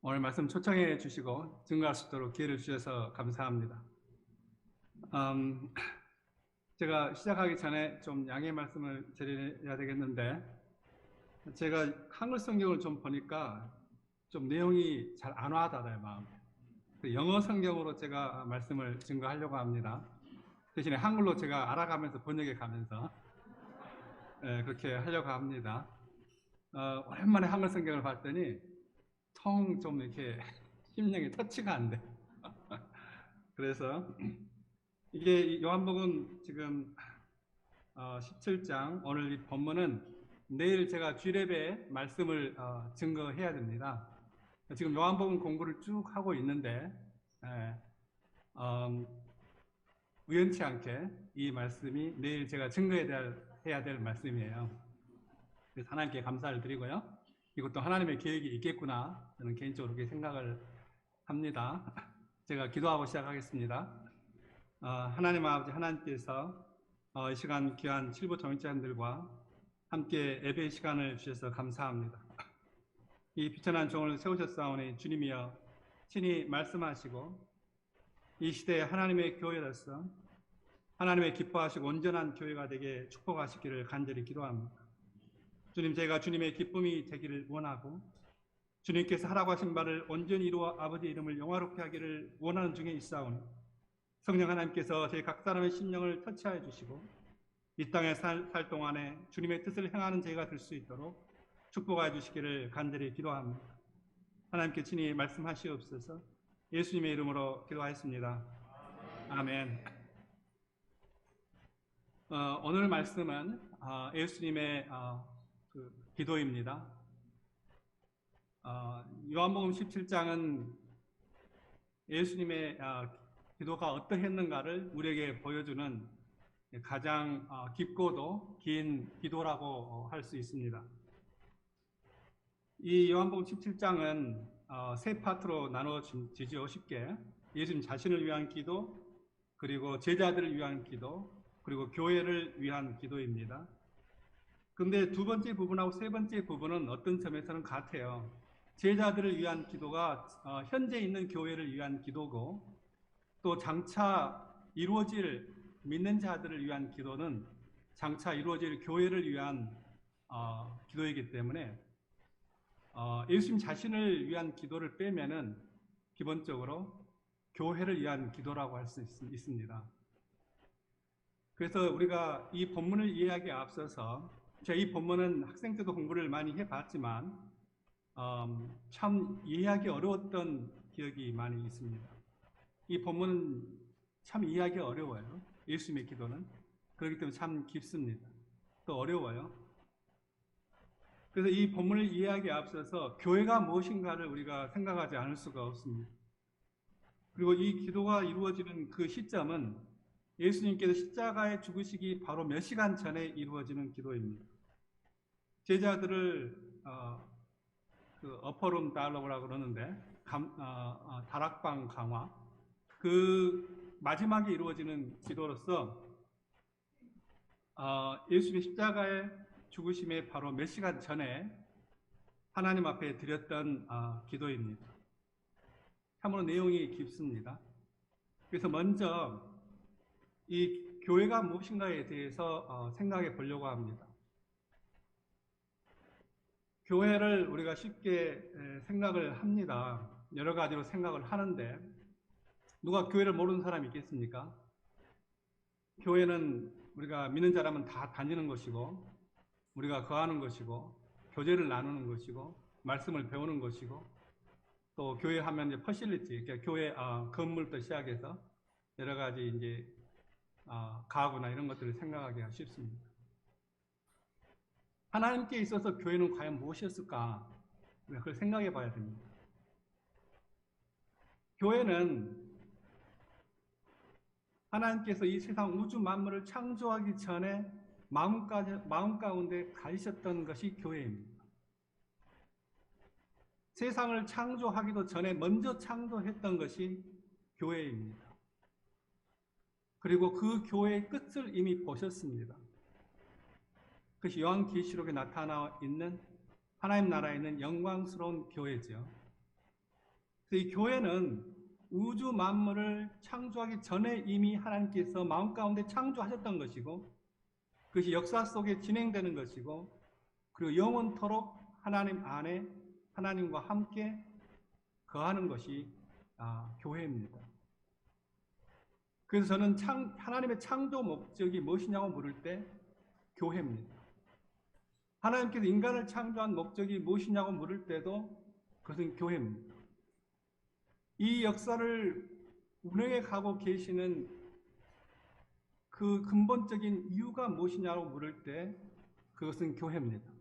오늘 말씀 초청해 주시고 증거할 수 있도록 기회를 주셔서 감사합니다. 음, 제가 시작하기 전에 좀 양해 말씀을 드려야 되겠는데, 제가 한글 성경을 좀 보니까 좀 내용이 잘 안 와닿아요, 마음에. 영어 성경으로 제가 말씀을 증거하려고 합니다. 대신에 한글로 제가 알아가면서 번역해 가면서 그렇게 하려고 합니다. 오랜만에 한글 성경을 봤더니 통 좀 이렇게 심령이 터치가 안 돼. 그래서 이게 요한복음 지금 17장 오늘 이 본문은 내일 제가 주일예배 말씀을 증거해야 됩니다. 지금 요한복음 공부를 쭉 하고 있는데 예, 음, 우연치 않게 이 말씀이 내일 제가 증거해야 될 말씀이에요. 그래서 하나님께 감사를 드리고요. 이것도 하나님의 계획이 있겠구나 저는 개인적으로 그렇게 생각을 합니다. 제가 기도하고 시작하겠습니다. 하나님 아버지 하나님께서 이 시간 귀한 칠부 정치자들과 함께 예배 시간을 주셔서 감사합니다. 이 비천한 종을 세우셨사오니 주님이여 친히 말씀하시고 이 시대에 하나님의 교회로서 하나님의 기뻐하시고 온전한 교회가 되게 축복하시기를 간절히 기도합니다. 주님, 제가 주님의 기쁨이 되기를 원하고 주님께서 하라고 하신 바를 온전히 이루어 아버지 이름을 영화롭게 하기를 원하는 중에 있사오니 성령 하나님께서 저희 각 사람의 심령을 터치하여 주시고 이 땅에 살 동안에 주님의 뜻을 행하는 저희가 될 수 있도록 축복하여 주시기를 간절히 기도합니다. 하나님께 친히 말씀하시옵소서. 예수님의 이름으로 기도하였습니다. 아멘. 오늘 말씀은 예수님의 그 기도입니다. 요한복음 17장은 예수님의 기도가 어떠했는가를 우리에게 보여주는 가장 깊고도 긴 기도라고 할 수 있습니다. 이 요한복음 17장은 세 파트로 나누어지죠. 쉽게 예수님 자신을 위한 기도, 그리고 제자들을 위한 기도, 그리고 교회를 위한 기도입니다. 그런데 두 번째 부분하고 세 번째 부분은 어떤 점에서는 같아요. 제자들을 위한 기도가 현재 있는 교회를 위한 기도고, 또 장차 이루어질 믿는 자들을 위한 기도는 장차 이루어질 교회를 위한 기도이기 때문에 예수님 자신을 위한 기도를 빼면은 기본적으로 교회를 위한 기도라고 할 수 있습니다. 그래서 우리가 이 본문을 이해하기에 앞서서 제가 이 본문은 학생 때도 공부를 많이 해봤지만 참 이해하기 어려웠던 기억이 많이 있습니다. 이 본문은 참 이해하기 어려워요. 예수님의 기도는. 그렇기 때문에 참 깊습니다. 또 어려워요. 그래서 이 본문을 이해하기에 앞서서 교회가 무엇인가를 우리가 생각하지 않을 수가 없습니다. 그리고 이 기도가 이루어지는 그 시점은 예수님께서 십자가에 죽으시기 바로 몇 시간 전에 이루어지는 기도입니다. 제자들을 그 어퍼룸 다이얼로그라고 그러는데 다락방 강화 그 마지막에 이루어지는 기도로서 예수님의 십자가의 죽으심의 바로 몇 시간 전에 하나님 앞에 드렸던 기도입니다. 참으로 내용이 깊습니다. 그래서 먼저 이 교회가 무엇인가에 대해서 생각해 보려고 합니다. 교회를 우리가 쉽게 생각을 합니다. 여러 가지로 생각을 하는데 누가 교회를 모르는 사람이 있겠습니까? 교회는 우리가 믿는 자라면 다 다니는 것이고 우리가 거하는 것이고 교제를 나누는 것이고 말씀을 배우는 것이고 또 교회 하면 이제 퍼실리티, 그러니까 교회 건물부터 시작해서 여러 가지 이제 가구나 이런 것들을 생각하기가 쉽습니다. 하나님께 있어서 교회는 과연 무엇이었을까? 그걸 생각해 봐야 됩니다. 교회는 하나님께서 이 세상 우주 만물을 창조하기 전에 마음 가운데 가지셨던 것이 교회입니다. 세상을 창조하기도 전에 먼저 창조했던 것이 교회입니다. 그리고 그 교회의 끝을 이미 보셨습니다. 그것이 요한계시록에 나타나 있는 하나님 나라에 있는 영광스러운 교회죠. 그래서 이 교회는 우주 만물을 창조하기 전에 이미 하나님께서 마음 가운데 창조하셨던 것이고, 그것이 역사 속에 진행되는 것이고, 그리고 영원토록 하나님 안에 하나님과 함께 거하는 것이 교회입니다. 그래서 저는 하나님의 창조 목적이 무엇이냐고 물을 때 교회입니다. 하나님께서 인간을 창조한 목적이 무엇이냐고 물을 때도 그것은 교회입니다. 이 역사를 운행해 가고 계시는 그 근본적인 이유가 무엇이냐고 물을 때 그것은 교회입니다.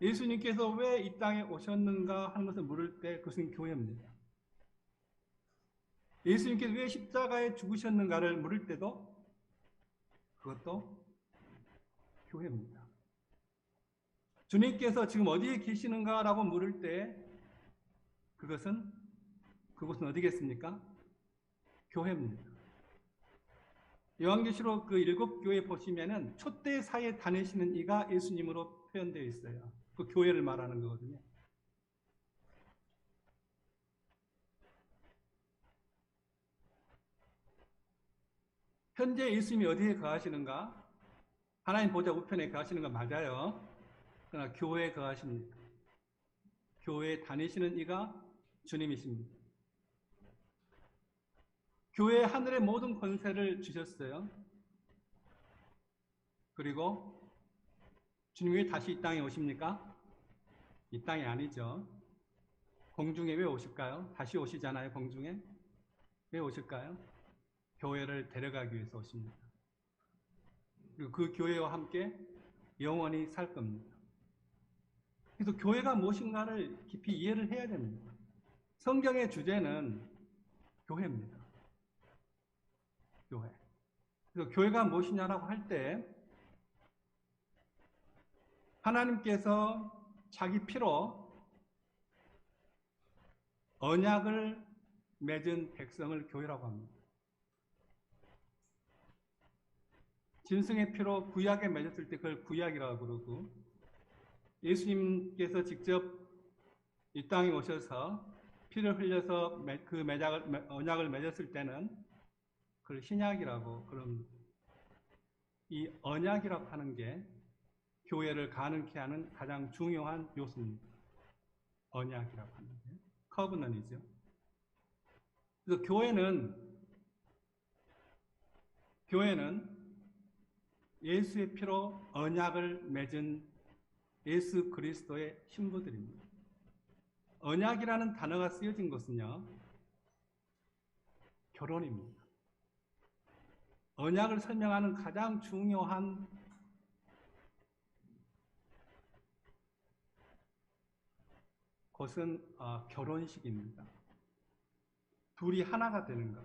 예수님께서 왜 이 땅에 오셨는가 하는 것을 물을 때 그것은 교회입니다. 예수님께서 왜 십자가에 죽으셨는가를 물을 때도 그것도 교회입니다. 주님께서 지금 어디에 계시는가라고 물을 때 그것은 어디겠습니까? 교회입니다. 요한계시록 그 7교회 보시면은 촛대 사이에 다니시는 이가 예수님으로 표현되어 있어요. 그 교회를 말하는 거거든요. 현재 예수님이 어디에 거하시는가? 하나님 보좌 우편에 거하시는 거 맞아요. 그러나 교회에 거하십니다. 교회에 다니시는 이가 주님이십니다. 교회에 하늘의 모든 권세를 주셨어요. 그리고 주님이 왜 다시 이 땅에 오십니까? 이 땅이 아니죠. 공중에 왜 오실까요? 다시 오시잖아요, 공중에. 왜 오실까요? 교회를 데려가기 위해서 오십니다. 그리고 그 교회와 함께 영원히 살 겁니다. 그래서 교회가 무엇인가를 깊이 이해를 해야 됩니다. 성경의 주제는 교회입니다. 교회. 그래서 교회가 무엇이냐라고 할 때 하나님께서 자기 피로 언약을 맺은 백성을 교회라고 합니다. 짐승의 피로 구약에 맺었을 때 그걸 구약이라고 그러고, 예수님께서 직접 이 땅에 오셔서 피를 흘려서 그 언약을 맺었을 때는 그걸 신약이라고, 그럼 이 언약이라고 하는 게 교회를 가능케 하는 가장 중요한 요소입니다. 언약이라고 하는 게 커브넌이죠. 그래서 교회는 예수의 피로 언약을 맺은 예수 그리스도의 신부들입니다. 언약이라는 단어가 쓰여진 것은요, 결혼입니다. 언약을 설명하는 가장 중요한 것은 결혼식입니다. 둘이 하나가 되는 것.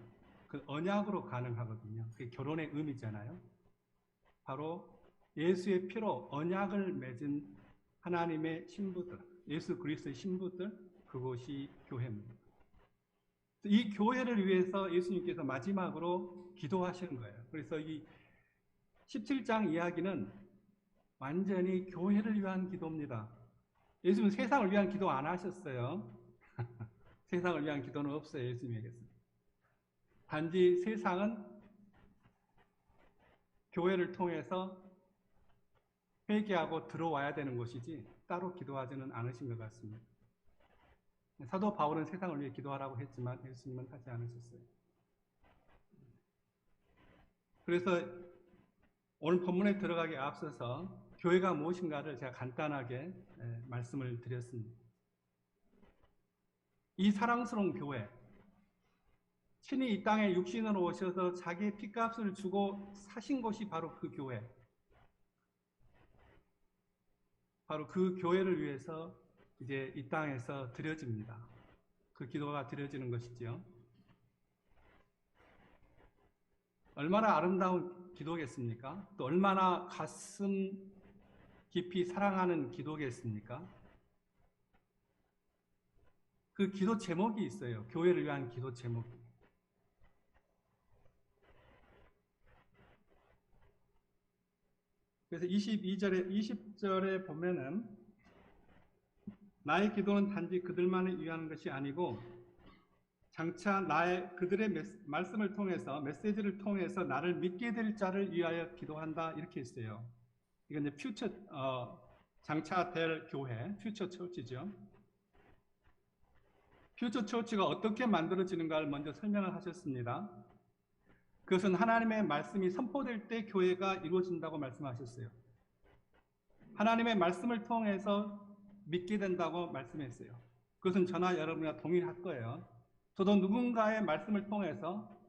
그 언약으로 가능하거든요. 그게 결혼의 의미잖아요. 바로 예수의 피로 언약을 맺은 하나님의 신부들, 예수 그리스도의 신부들, 그것이 교회입니다. 이 교회를 위해서 예수님께서 마지막으로 기도하시는 거예요. 그래서 이 17장 이야기는 완전히 교회를 위한 기도입니다. 예수님은 세상을 위한 기도 안 하셨어요. 세상을 위한 기도는 없어요, 예수님에게서. 단지 세상은 교회를 통해서 회개하고 들어와야 되는 것이지 따로 기도하지는 않으신 것 같습니다. 사도 바울은 세상을 위해 기도하라고 했지만 예수님은 하지 않으셨어요. 그래서 오늘 본문에 들어가기 앞서서 교회가 무엇인가를 제가 간단하게 말씀을 드렸습니다. 이 사랑스러운 교회, 친히 이 땅에 육신으로 오셔서 자기의 피값을 주고 사신 곳이 바로 그 교회. 바로 그 교회를 위해서 이제 이 땅에서 드려집니다. 그 기도가 드려지는 것이지요. 얼마나 아름다운 기도겠습니까? 또 얼마나 가슴 깊이 사랑하는 기도겠습니까? 그 기도 제목이 있어요. 교회를 위한 기도 제목이. 그래서 20절에 보면은 나의 기도는 단지 그들만을 위한 것이 아니고 장차 그들의 말씀을 통해서 메시지를 통해서 나를 믿게 될 자를 위하여 기도한다 이렇게 했어요. 이건 이제 장차 될 교회 퓨처 처치죠. 퓨처 처치가 어떻게 만들어지는가를 먼저 설명을 하셨습니다. 그것은 하나님의 말씀이 선포될 때 교회가 이루어진다고 말씀하셨어요. 하나님의 말씀을 통해서 믿게 된다고 말씀했어요. 그것은 저나 여러분과 동일할 거예요. 저도 누군가의 말씀을 통해서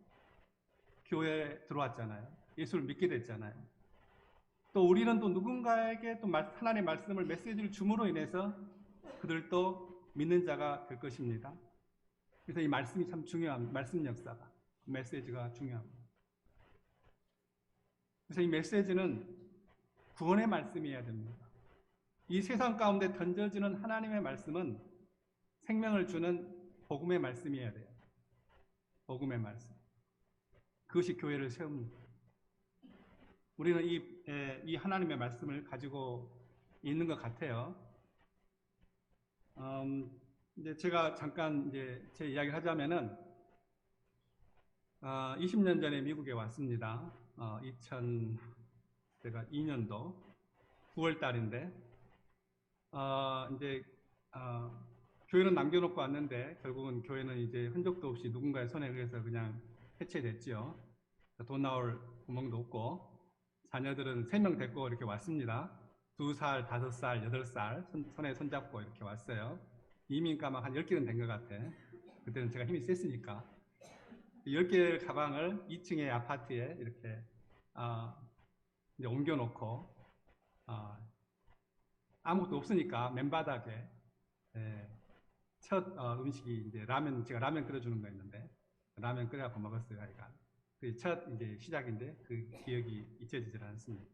교회에 들어왔잖아요. 예수를 믿게 됐잖아요. 또 우리는 또 누군가에게 또 하나님의 말씀을 메시지를 줌으로 인해서 그들도 믿는 자가 될 것입니다. 그래서 이 말씀이 참 중요합니다. 말씀 역사가, 메시지가 중요합니다. 그래서 이 메시지는 구원의 말씀이어야 됩니다. 이 세상 가운데 던져지는 하나님의 말씀은 생명을 주는 복음의 말씀이어야 돼요. 복음의 말씀. 그것이 교회를 세웁니다. 우리는 이 하나님의 말씀을 가지고 있는 것 같아요. 이제 제가 잠깐 이제 제 이야기를 하자면은 20년 전에 미국에 왔습니다. 2002년도 9월 달인데 이제 교회는 남겨놓고 왔는데 결국은 교회는 이제 흔적도 없이 누군가의 손에 의해서 그냥 해체됐죠. 돈 나올 구멍도 없고 자녀들은 3명 데리고 이렇게 왔습니다. 2살, 5살, 8살 손에 손잡고 이렇게 왔어요. 이민가 막 한 10개는 된 것 같아. 그때는 제가 힘이 셌으니까 10개 가방을 2층의 아파트에 이렇게 이제 옮겨놓고 아무것도 없으니까 맨바닥에 첫 음식이 이제 제가 라면 끓여주는 거였는데 라면 끓여갖고 먹었어요. 아이가. 그 첫 이제 시작인데 그 기억이 잊혀지질 않습니다.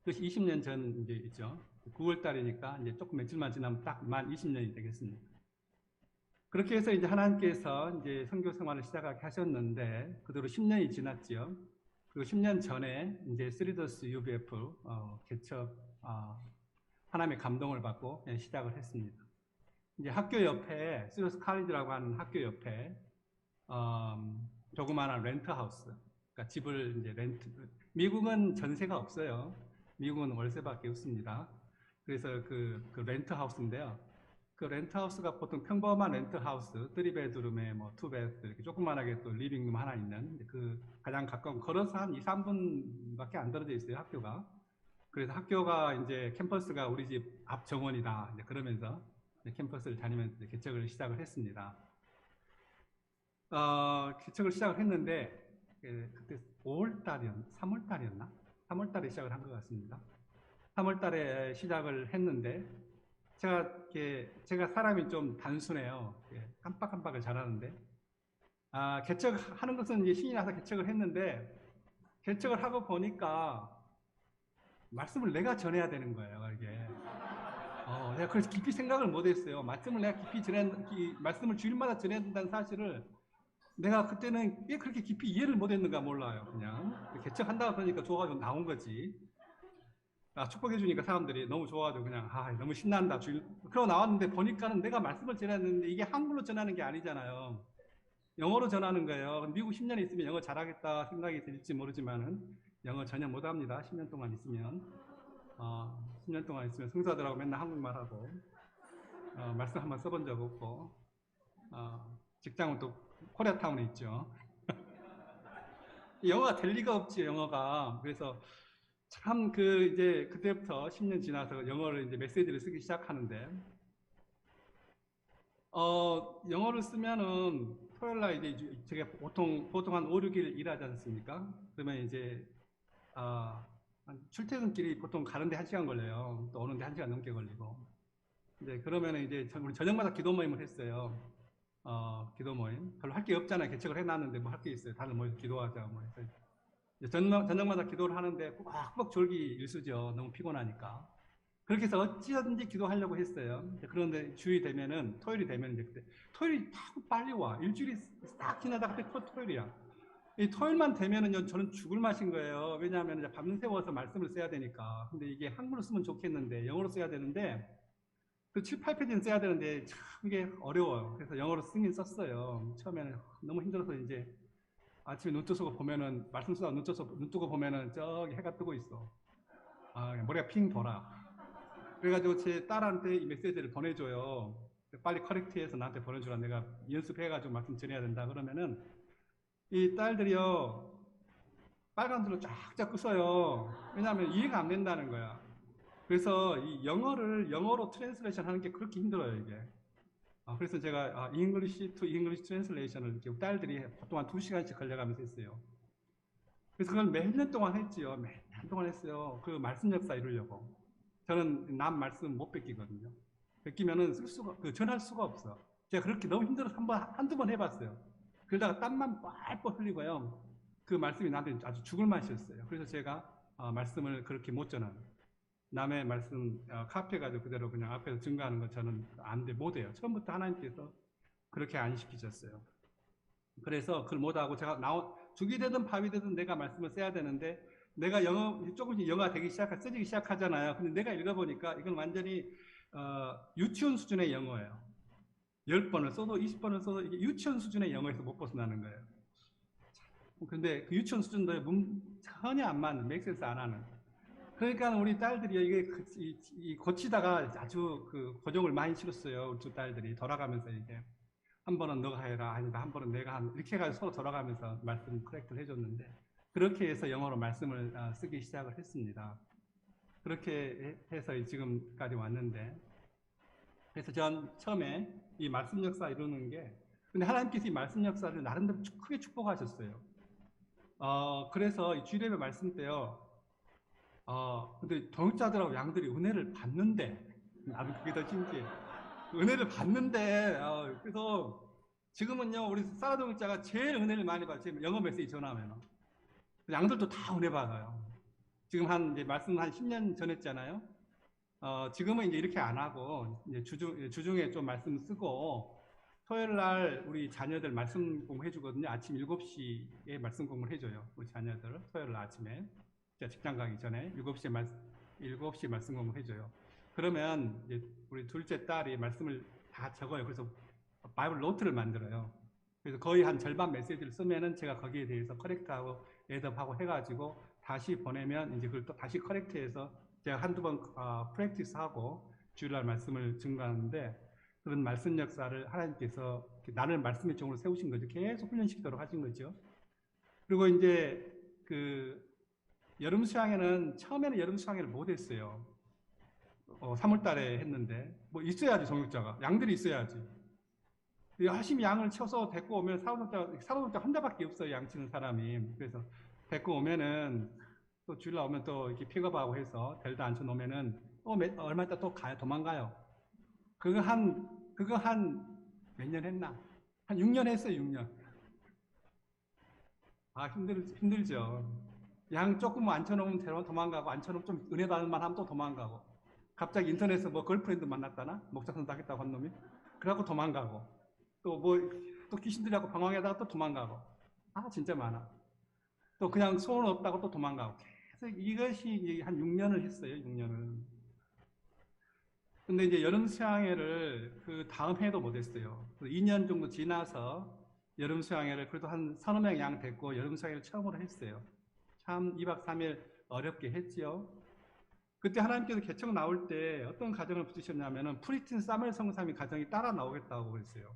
그것이 20년 전 이제 있죠. 9월 달이니까 이제 조금 며칠만 지나면 딱 만 20년이 되겠습니다. 그렇게 해서 이제 하나님께서 이제 선교 생활을 시작하게 하셨는데 그대로 10년이 지났죠. 그리고 10년 전에 이제 쓰리더스 UBF 개척 하나님의 감동을 받고 시작을 했습니다. 이제 학교 옆에 쓰리더스 칼리지라고 하는 학교 옆에 조그마한 렌트하우스, 그러니까 집을 이제 미국은 전세가 없어요. 미국은 월세밖에 없습니다. 그래서 그 렌트하우스인데요. 그 렌트하우스가 보통 평범한 렌트하우스, 3베드룸에 뭐 2베드 이렇게 조그만하게 또 리빙룸 하나 있는 그 가장 가까운 걸어서 한 2, 3분밖에 안 떨어져 있어요, 학교가. 그래서 학교가 이제 캠퍼스가 우리 집 앞 정원이다. 이제 그러면서 캠퍼스를 다니면서 개척을 시작을 했습니다. 개척을 시작을 했는데 그때 5월 달이었나? 3월 달이었나? 3월 달에 시작을 한 것 같습니다. 3월 달에 시작을 했는데 제가 사람이 좀 단순해요. 깜빡깜빡을 잘하는데 개척하는 것은 이제 신이 나서 개척을 했는데 개척을 하고 보니까 말씀을 내가 전해야 되는 거예요. 이게 내가 그래서 깊이 생각을 못했어요. 말씀을 내가 말씀을 주일마다 전해야 된다는 사실을 내가 그때는 왜 그렇게 깊이 이해를 못했는가 몰라요. 그냥 개척한다고 그러니까 좋아가지고 나온 거지. 축복해 주니까 사람들이 너무 좋아가지고 그냥 너무 신난다. 그러고 나왔는데 보니까는 내가 말씀을 전했는데 이게 한글로 전하는 게 아니잖아요. 영어로 전하는 거예요. 미국 10년 있으면 영어 잘하겠다 생각이 들지 모르지만은 영어 전혀 못합니다. 10년 동안 있으면 10년 동안 있으면 성사들하고 맨날 한국말 하고 말씀 한번 써본 적 없고 직장은 또 코리아타운에 있죠. 영어가 될 리가 없지, 영어가. 그래서 참 이제 그때부터 10년 지나서 영어를 이제 메시지를 쓰기 시작하는데 영어를 쓰면은 토요일 날 이제 제가 보통 한 5, 6일 일하지 않습니까? 그러면 이제 출퇴근길이 보통 가는데 1시간 걸려요. 또 오는데 1시간 넘게 걸리고. 이제 그러면은 이제 우리 저녁마다 기도 모임을 했어요. 기도 모임. 별로 할 게 없잖아요. 개척을 해놨는데 뭐 할 게 있어요. 다들 모여서 기도하자 뭐 해서. 저녁마다 기도를 하는데 꽉꽉 졸기 일수죠. 너무 피곤하니까. 그렇게 해서 어찌든지 기도하려고 했어요. 그런데 토요일이 되면 이제 그때 토요일이 딱 빨리 와. 일주일이 딱 지나다가 그때 토요일이야. 이 토요일만 되면은 저는 죽을 맛인 거예요. 왜냐하면 이제 밤새워서 말씀을 써야 되니까. 근데 이게 한글로 쓰면 좋겠는데 영어로 써야 되는데 그 7, 8페이지는 써야 되는데 참 이게 어려워요. 그래서 영어로 쓰긴 썼어요. 처음에는 너무 힘들어서 이제 아침에 눈 뜨고 보면은 말씀 쓰다가 눈 뜨고 보면은 저기 해가 뜨고 있어. 아, 머리가 핑 돌아. 그래가지고 제 딸한테 이 메시지를 보내줘요. 빨리 커렉트해서 나한테 보내주라. 내가 연습해가지고 말씀 전해야 된다. 그러면은 이 딸들이요 빨간 줄로 쫙쫙 끄어요. 왜냐하면 이해가 안 된다는 거야. 그래서 이 영어로 트랜스레이션 하는 게 그렇게 힘들어요, 이게. 그래서 제가 English to English translation을 이렇게 딸들이 보통 한 2시간씩 걸려가면서 했어요. 그래서 그걸 몇 년 동안 했지요. 몇 년 동안 했어요. 그 말씀 역사 이루려고. 저는 남 말씀 못 뺏기거든요. 뺏기면은 전할 수가 없어. 제가 그렇게 너무 힘들어서 한두 번 해봤어요. 그러다가 땀만 뻘뻘 흘리고요. 그 말씀이 나한테 아주 죽을 맛이었어요. 그래서 제가 말씀을 그렇게 못 전하는. 남의 말씀 카피해가지고 그대로 그냥 앞에서 증거하는 거 저는 못해요. 처음부터 하나님께서 그렇게 안 시키셨어요. 그래서 그걸 못하고 제가 죽이 되든 밥이 되든 내가 말씀을 써야 되는데 내가 조금씩 영어가 쓰기 시작하잖아요. 근데 내가 읽어보니까 이건 완전히 유치원 수준의 영어예요. 10번을 써도 20번을 써도 이게 유치원 수준의 영어에서 못 벗어나는 거예요. 근데 그 유치원 수준도 전혀 안 맞는, 맥센스 안 하는. 그러니까 우리 딸들이 이게 고치다가 아주 그 고정을 많이 치렀어요. 우리 두 딸들이 돌아가면서 이게 한 번은 너가 해라, 아니다 한 번은 내가 이렇게 해가지고 서로 돌아가면서 말씀 커렉트를 해줬는데 그렇게 해서 영어로 말씀을 쓰기 시작을 했습니다. 그렇게 해서 지금까지 왔는데 그래서 전 처음에 이 말씀 역사 이루는 게 근데 하나님께서 이 말씀 역사를 나름대로 크게 축복하셨어요. 그래서 이 주일예배 말씀 때요. 근데 동역자들하고 양들이 은혜를 받는데, 나는 그게 더 신기해. 은혜를 받는데, 그래서 지금은요, 우리 사라 동역자가 제일 은혜를 많이 받아요. 지금 영어 메시지 전하면. 양들도 다 은혜 받아요. 지금 이제 말씀 한 10년 전 했잖아요. 지금은 이제 이렇게 안 하고, 이제 주중에 좀 말씀 쓰고, 토요일 날 우리 자녀들 말씀 공부해 주거든요. 아침 7시에 말씀 공부를 해줘요. 우리 자녀들. 토요일 날 아침에. 직장 가기 전에 7시에 말씀 공부 해줘요. 그러면 이제 우리 둘째 딸이 말씀을 다 적어요. 그래서 바이블 노트를 만들어요. 그래서 거의 한 절반 메시지를 쓰면은 제가 거기에 대해서 커렉트하고 애드업하고 해가지고 다시 보내면 이제 그걸 또 다시 커렉트해서 제가 한두 번 프랙티스하고 주일날 말씀을 증거하는데 그런 말씀 역사를 하나님께서 나를 말씀의 종으로 세우신 거죠. 계속 훈련시키도록 하신 거죠. 그리고 이제 여름 수양회는 처음에는 여름 수양회를 못 했어요. 3월 달에 했는데 뭐 있어야지 동역자가 양들이 있어야지. 열심히 양을 쳐서 데리고 오면 사도동자 혼자밖에 없어요. 양 치는 사람이. 그래서 데리고 오면은 또 주일날 오면 또 이렇게 픽업하고 해서 데려다 앉혀 놓으면은 얼마 있다 또 가요. 도망가요. 그거 한 몇 년 했나? 한 6년 했어요. 6년. 힘들죠. 양 조금 앉혀놓으면 도망가고, 앉혀놓으면 좀 은혜 받을 만하면 또 도망가고, 갑자기 인터넷에서 뭐 걸프렌드 만났다나? 목자선도 하겠다고 한 놈이? 그래갖고 도망가고, 또 귀신들이라고 방황하다가 또 도망가고, 진짜 많아. 또 그냥 소원 없다고 또 도망가고, 계속 이것이 한 6년을 했어요, 6년을. 근데 이제 여름 수양회를 그 다음 해도 못했어요. 2년 정도 지나서 여름 수양회를 그래도 한 서너 명 양 됐고 여름 수양회를 처음으로 했어요. 참 2박 3일 어렵게 했지요. 그때 하나님께서 개척 나올 때 어떤 가정을 붙이셨냐면은 프리틴 사무엘 성삼이 가정이 따라 나오겠다고 그랬어요.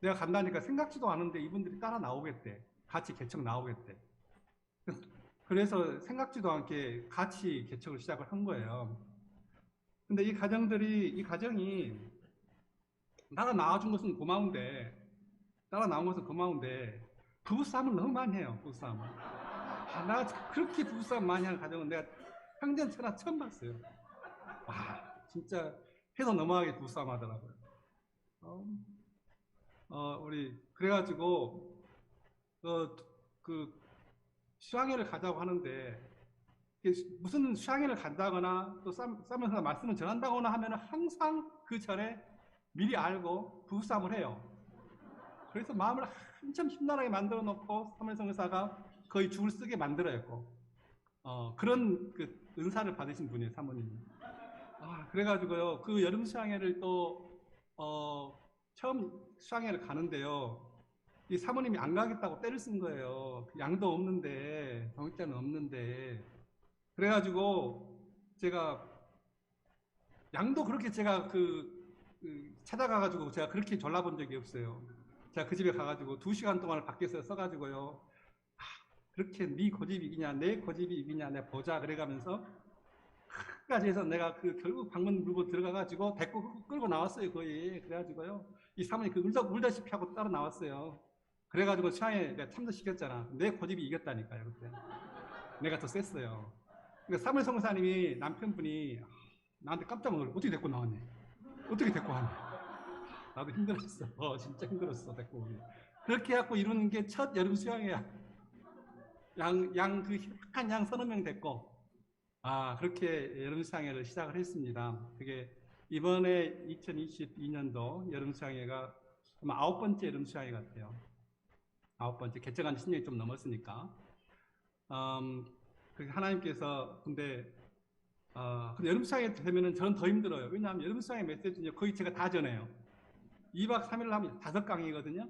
내가 간다니까 생각지도 않은데 이분들이 따라 나오겠대. 같이 개척 나오겠대. 그래서 생각지도 않게 같이 개척을 시작을 한 거예요. 근데 이 가정이 따라 나와준 것은 고마운데 부부싸움을 너무 많이 해요. 부부싸움을. 나 그렇게 부부싸움 많이 하는 가정은 내가 평생 처음 봤어요. 진짜 해도 넘어가게 부부싸움 하더라고요. 그래가지고 수양회를 가자고 하는데 무슨 수양회를 간다거나 또 싸면서 말씀을 전한다거나 하면 항상 그 전에 미리 알고 부부싸움을 해요. 그래서 마음을 한참 심란하게 만들어 놓고 사무엘성 의사가 거의 죽을 쓰게 만들어 했고 그런 은사를 받으신 분이에요. 사모님이. 그래가지고요, 그 여름 수양회를 또, 처음 수양회를 가는데요. 이 사모님이 안 가겠다고 떼를 쓴 거예요. 양도 없는데, 정육자는 없는데. 그래가지고 제가 양도 그렇게 제가 찾아가가지고 제가 그렇게 졸라본 적이 없어요. 제가 그 집에 가가지고 2시간 동안을 밖에서 써가지고요. 그렇게 네 고집이 이기냐, 내 고집이 이기냐, 내가 보자. 그래가면서 끝까지 해서 내가 결국 방문 물고 들어가가지고 데리고 끌고 나왔어요, 거의. 그래가지고요. 이 사모님 울다시피 하고 따로 나왔어요. 그래가지고 시장에 내가 참석시켰잖아. 내 고집이 이겼다니까요, 그때. 내가 더 셌어요. 그러니까 사무엘 성사님이 남편분이 나한테 깜짝 놀라. 어떻게 데리고 나왔니? 어떻게 데리고 왔니? 나도 힘들었어. 진짜 힘들었어, 데리고 오기. 그렇게 해갖고 이루는 게 첫 여름 수양이야. 약한 양 서너 명 데리고. 그렇게 여름 수양회를 시작을 했습니다. 그게 이번에 2022년도 여름 수양회가 아마 9번째 여름 수양회 같아요. 9번째. 개척한 지 10년이 좀 넘었으니까. 하나님께서, 근데 여름 수양회 되면은 저는 더 힘들어요. 왜냐하면 여름 수양회 메시지는 거의 제가 다 전해요. 2박 3일로 하면 5강이거든요.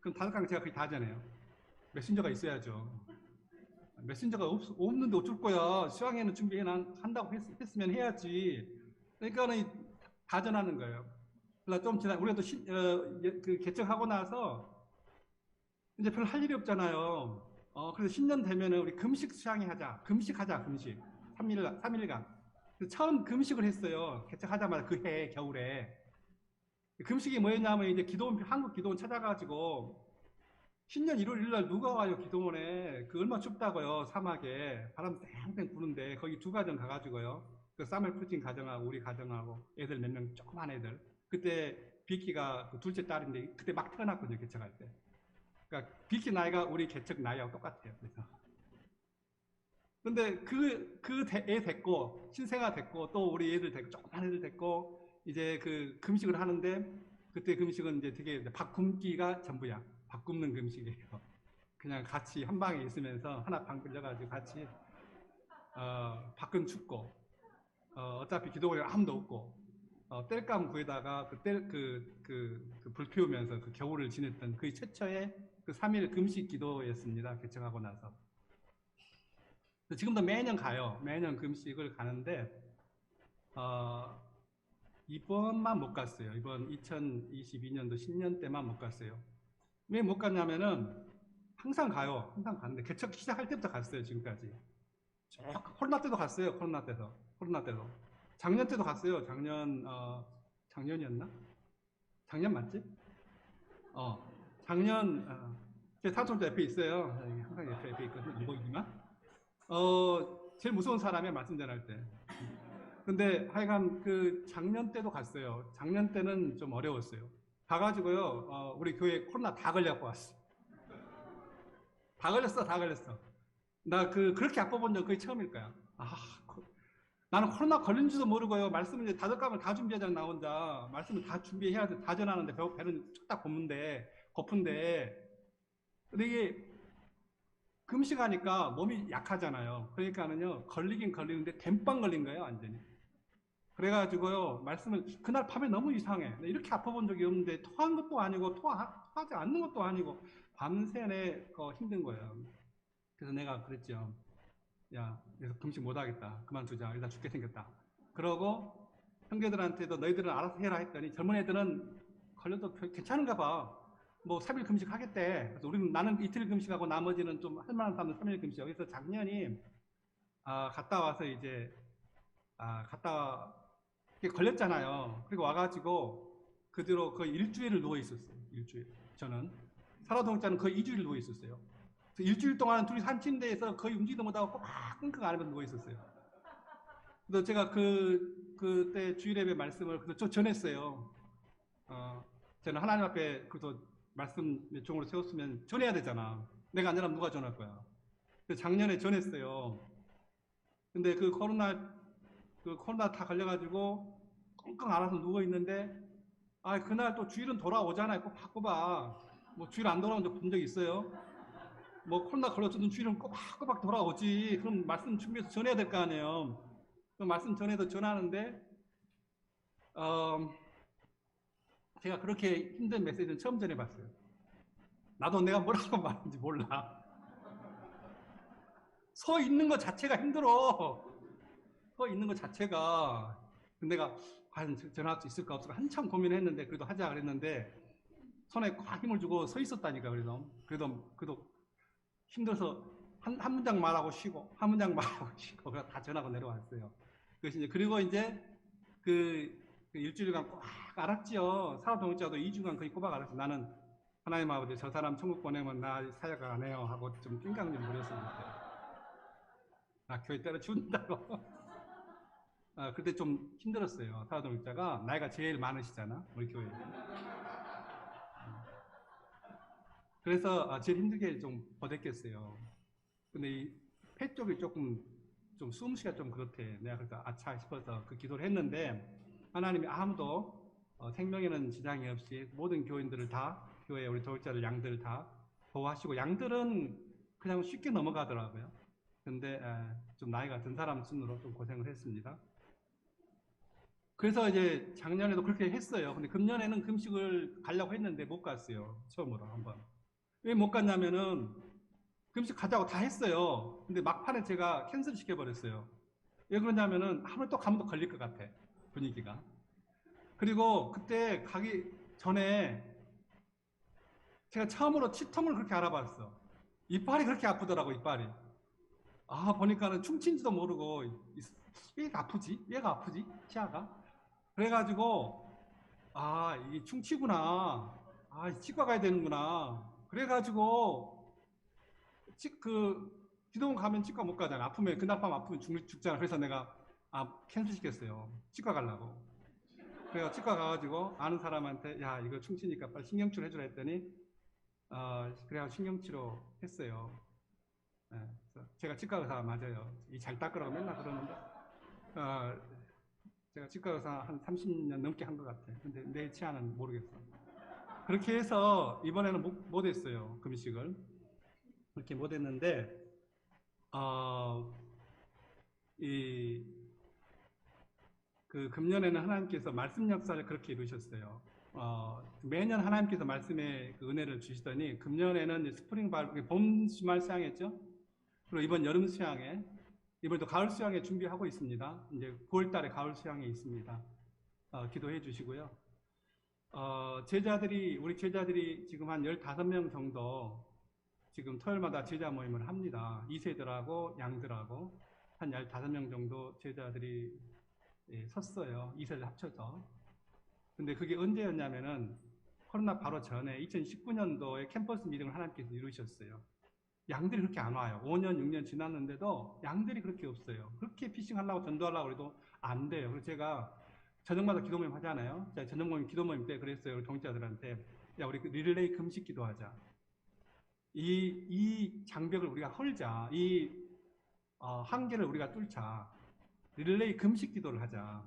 그럼 5강 제가 거의 다 전해요. 메신저가 있어야죠. 메신저가 없는데 어쩔 거야. 수양회는 준비한다고 했으면 해야지. 그러니까는 다 전하는 거예요. 그러니까 좀 지나, 우리가 또 개척하고 나서 이제 별로 할 일이 없잖아요. 그래서 신년 되면은 우리 금식 수양회 하자. 금식하자, 금식. 3일간. 처음 금식을 했어요. 개척하자마자 그 해, 겨울에. 금식이 뭐였냐면 이제 한국 기도원 찾아가지고 신년 1월 1일 날 누가 와요, 기도원에. 얼마나 춥다고요, 사막에. 바람 쌩쌩 부는데, 거기 2가정 가가지고요. 사무엘 푸틴 가정하고, 우리 가정하고, 애들 몇 명, 조그만 애들. 그때 비키가 둘째 딸인데, 그때 막 태어났거든요, 개척할 때. 그러니까 비키 나이가 우리 개척 나이하고 똑같아요, 그래서. 근데 애 됐고, 신생아 됐고, 또 우리 애들 됐고, 조그만 애들 됐고, 이제 금식을 하는데, 그때 금식은 이제 되게 밥 굶기가 전부야. 밥 굶는 금식이에요. 그냥 같이 한 방에 있으면서 하나 방 빌려가지고 같이 밖은 춥고 어차피 기도원에 아무도 없고 땔감 구에다가 불 피우면서 겨울을 지냈던 그 최초의 3일 금식 기도였습니다. 개척하고 나서. 지금도 매년 가요. 매년 금식을 가는데 이번만 못 갔어요. 이번 2022년도 신년 때만 못 갔어요. 왜 못 갔냐면은 항상 가요. 항상 갔는데 개척 시작할 때부터 갔어요. 지금까지. 코로나 때도 갔어요. 코로나 때도. 작년 때도 갔어요. 작년이었나? 작년 맞지? 작년 제 사촌도 옆에 있어요. 항상 옆에 있거든요. 이보이지만 제일 무서운 사람이 말씀 전할 때. 근데 하여간 작년 때도 갔어요. 작년 때는 좀 어려웠어요. 가가지고요, 우리 교회 코로나 다 걸려갖고 왔어. 다 걸렸어. 나 그렇게 아파 본 적 거의 처음일 거야. 나는 코로나 걸린 줄도 모르고요. 말씀을 이제 5강을 다 준비하잖아, 나 혼자. 말씀을 다 준비해야 돼. 다 전하는데, 배는 딱 고픈데. 근데 이게 금식하니까 몸이 약하잖아요. 그러니까는요, 걸리긴 걸리는데, 댐빵 걸린 거예요, 완전히. 그래가지고요, 말씀을, 그날 밤에 너무 이상해. 이렇게 아파본 적이 없는데, 토한 것도 아니고, 토하지 않는 것도 아니고, 밤새 힘든 거예요. 그래서 내가 그랬죠. 야, 그래서 금식 못하겠다. 그만두자. 일단 죽게 생겼다. 그러고, 형제들한테도 너희들은 알아서 해라 했더니, 젊은 애들은 걸려도 괜찮은가 봐. 뭐, 3일 금식 하겠대. 그래서 나는 이틀 금식하고 나머지는 좀 할만한 사람은 3일 금식하고. 그래서 작년이, 갔다 와서 이제, 걸렸잖아요. 그리고 와가지고 그 뒤로 거의 일주일을 누워 있었어요. 일주일. 저는 살아동자는 거의 2주일 누워 있었어요. 일주일 동안 둘이 한 침대에서 거의 움직이도 못하고 꼬박 끙끙 앓으면서 누워 있었어요. 그래서 제가 그때 주일예배 말씀을 저 전했어요. 저는 하나님 앞에 그래서 말씀 종으로 세웠으면 전해야 되잖아. 내가 안 전하면 누가 전할 거야. 그래서 작년에 전했어요. 근데 코로나 다 걸려가지고 끙끙 앓아서 누워있는데, 그날 또 주일은 돌아오잖아요. 꼭 바꿔봐. 뭐 주일 안 돌아온 적 있어요? 뭐 코로나 걸렸어도 주일은 꼬박꼬박 돌아오지. 그럼 말씀 준비해서 전해야 될 거 아니에요. 그럼 말씀 전해도 전하는데, 어, 제가 그렇게 힘든 메시지는 처음 전해봤어요. 나도 내가 뭐라고 말하는지 몰라. 서 있는 것 자체가 힘들어. 서 있는 것 자체가. 내가 과연 전화할 수 있을까 없을까 한참 고민했는데 그래도 하자 그랬는데 손에 꽉 힘을 주고 서 있었다니까. 그래도 힘들어서 한 문장 말하고 쉬고 한 문장 말하고 쉬고 다 전하고 내려왔어요. 그리고 이제 그 일주일간 꽉 알았지요. 사도동자도 2주간 거의 꼬박 알았어요. 나는 하나님 아버지 저 사람 천국 보내면 나 사역 안 해요 하고 좀 낑깡 좀 부렸었는데 나 교회 때려준다고. 그때 좀 힘들었어요. 사도동자가 나이가 제일 많으시잖아 우리 교회. 그래서 제일 힘들게 좀 보냈겠어요. 근데 이 폐 쪽이 조금 좀 숨쉬기가 좀 그렇대. 내가 그래서 아차 싶어서 그 기도를 했는데 하나님이 아무도 생명에는 지장이 없이 모든 교인들을 다 교회 우리 도울자들 양들 다 보호하시고 양들은 그냥 쉽게 넘어가더라고요. 근데 좀 나이가 든 사람 순으로 좀 고생을 했습니다. 그래서 이제 작년에도 그렇게 했어요. 근데 금년에는 금식을 가려고 했는데 못 갔어요. 처음으로 한번. 왜 못 갔냐면은 금식 가자고 다 했어요. 근데 막판에 제가 캔슬 시켜버렸어요. 왜 그러냐면은 아무리 또 가면 또 걸릴 것 같아. 분위기가. 그리고 그때 가기 전에 제가 처음으로 치통을 그렇게 알아봤어. 이빨이 그렇게 아프더라고, 이빨이. 보니까는 충치인지도 모르고, 얘가 아프지? 얘가 아프지? 치아가? 그래가지고, 이게 충치구나. 치과 가야 되는구나. 그래가지고, 기도원 가면 치과 못 가잖아. 아프면, 그날 밤 아프면 죽잖아. 그래서 내가, 캔슬 시켰어요. 치과 가려고. 그래서 치과 가가지고, 아는 사람한테, 야, 이거 충치니까 빨리 신경치료 해주라 했더니, 그래야 신경치료 했어요. 제가 치과 의사 맞아요. 이 잘 닦으라고 맨날 그러는데, 제가 치과 의사 한 30년 넘게 한 것 같아요. 근데 내 치아는 모르겠어. 그렇게 해서 이번에는 못 했어요. 금식을. 그렇게 못 했는데, 이, 금년에는 하나님께서 말씀 역사를 그렇게 이루셨어요. 매년 하나님께서 말씀의 그 은혜를 주시더니, 금년에는 스프링 봄 주말 수양했죠? 그리고 이번 여름 수양에, 이번에도 가을 수양에 준비하고 있습니다. 이제 9월 달에 가을 수양에 있습니다. 기도해 주시고요. 우리 제자들이 지금 한 15명 정도 지금 토요일마다 제자 모임을 합니다. 2세들하고 양들하고 한 15명 정도 제자들이 섰어요. 2세들 합쳐서. 근데 그게 언제였냐면은 코로나 바로 전에 2019년도에 캠퍼스 미팅을 하나님께서 이루셨어요. 양들이 그렇게 안 와요. 5년, 6년 지났는데도 양들이 그렇게 없어요. 그렇게 피싱하려고 전도하려고 해도 안 돼요. 그래서 제가 저녁마다 기도 모임 하잖아요. 제가 저녁 모임, 기도 모임 때 그랬어요. 우리 동자들한테. 야, 우리 릴레이 금식 기도하자. 이 장벽을 우리가 헐자. 한계를 우리가 뚫자. 릴레이 금식 기도를 하자.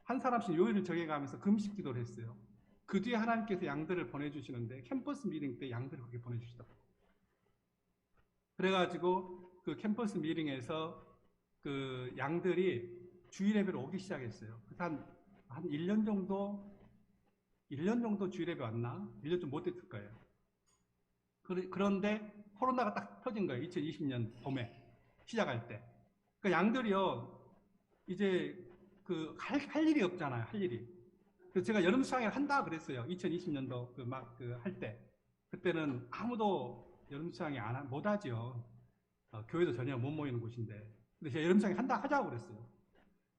한 사람씩 요일을 정해가면서 금식 기도를 했어요. 그 뒤에 하나님께서 양들을 보내주시는데 캠퍼스 미팅 때 양들을 그렇게 보내주시더라고요. 그래가지고 그 캠퍼스 미팅에서 그 양들이 주일 예배로 오기 시작했어요. 그래서 한 1년 정도 주일 예배 왔나? 1년 좀 못 됐을 거예요. 그런데 코로나가 딱 터진 거예요. 2020년 봄에 시작할 때. 그 양들이요, 이제 할 일이 없잖아요. 할 일이. 그래서 제가 여름 수양회를 한다 그랬어요. 2020년도 할 때. 그때는 아무도 여름 수양회 못 하죠. 교회도 전혀 못 모이는 곳인데. 근데 제가 여름 수양회 하자고 그랬어요.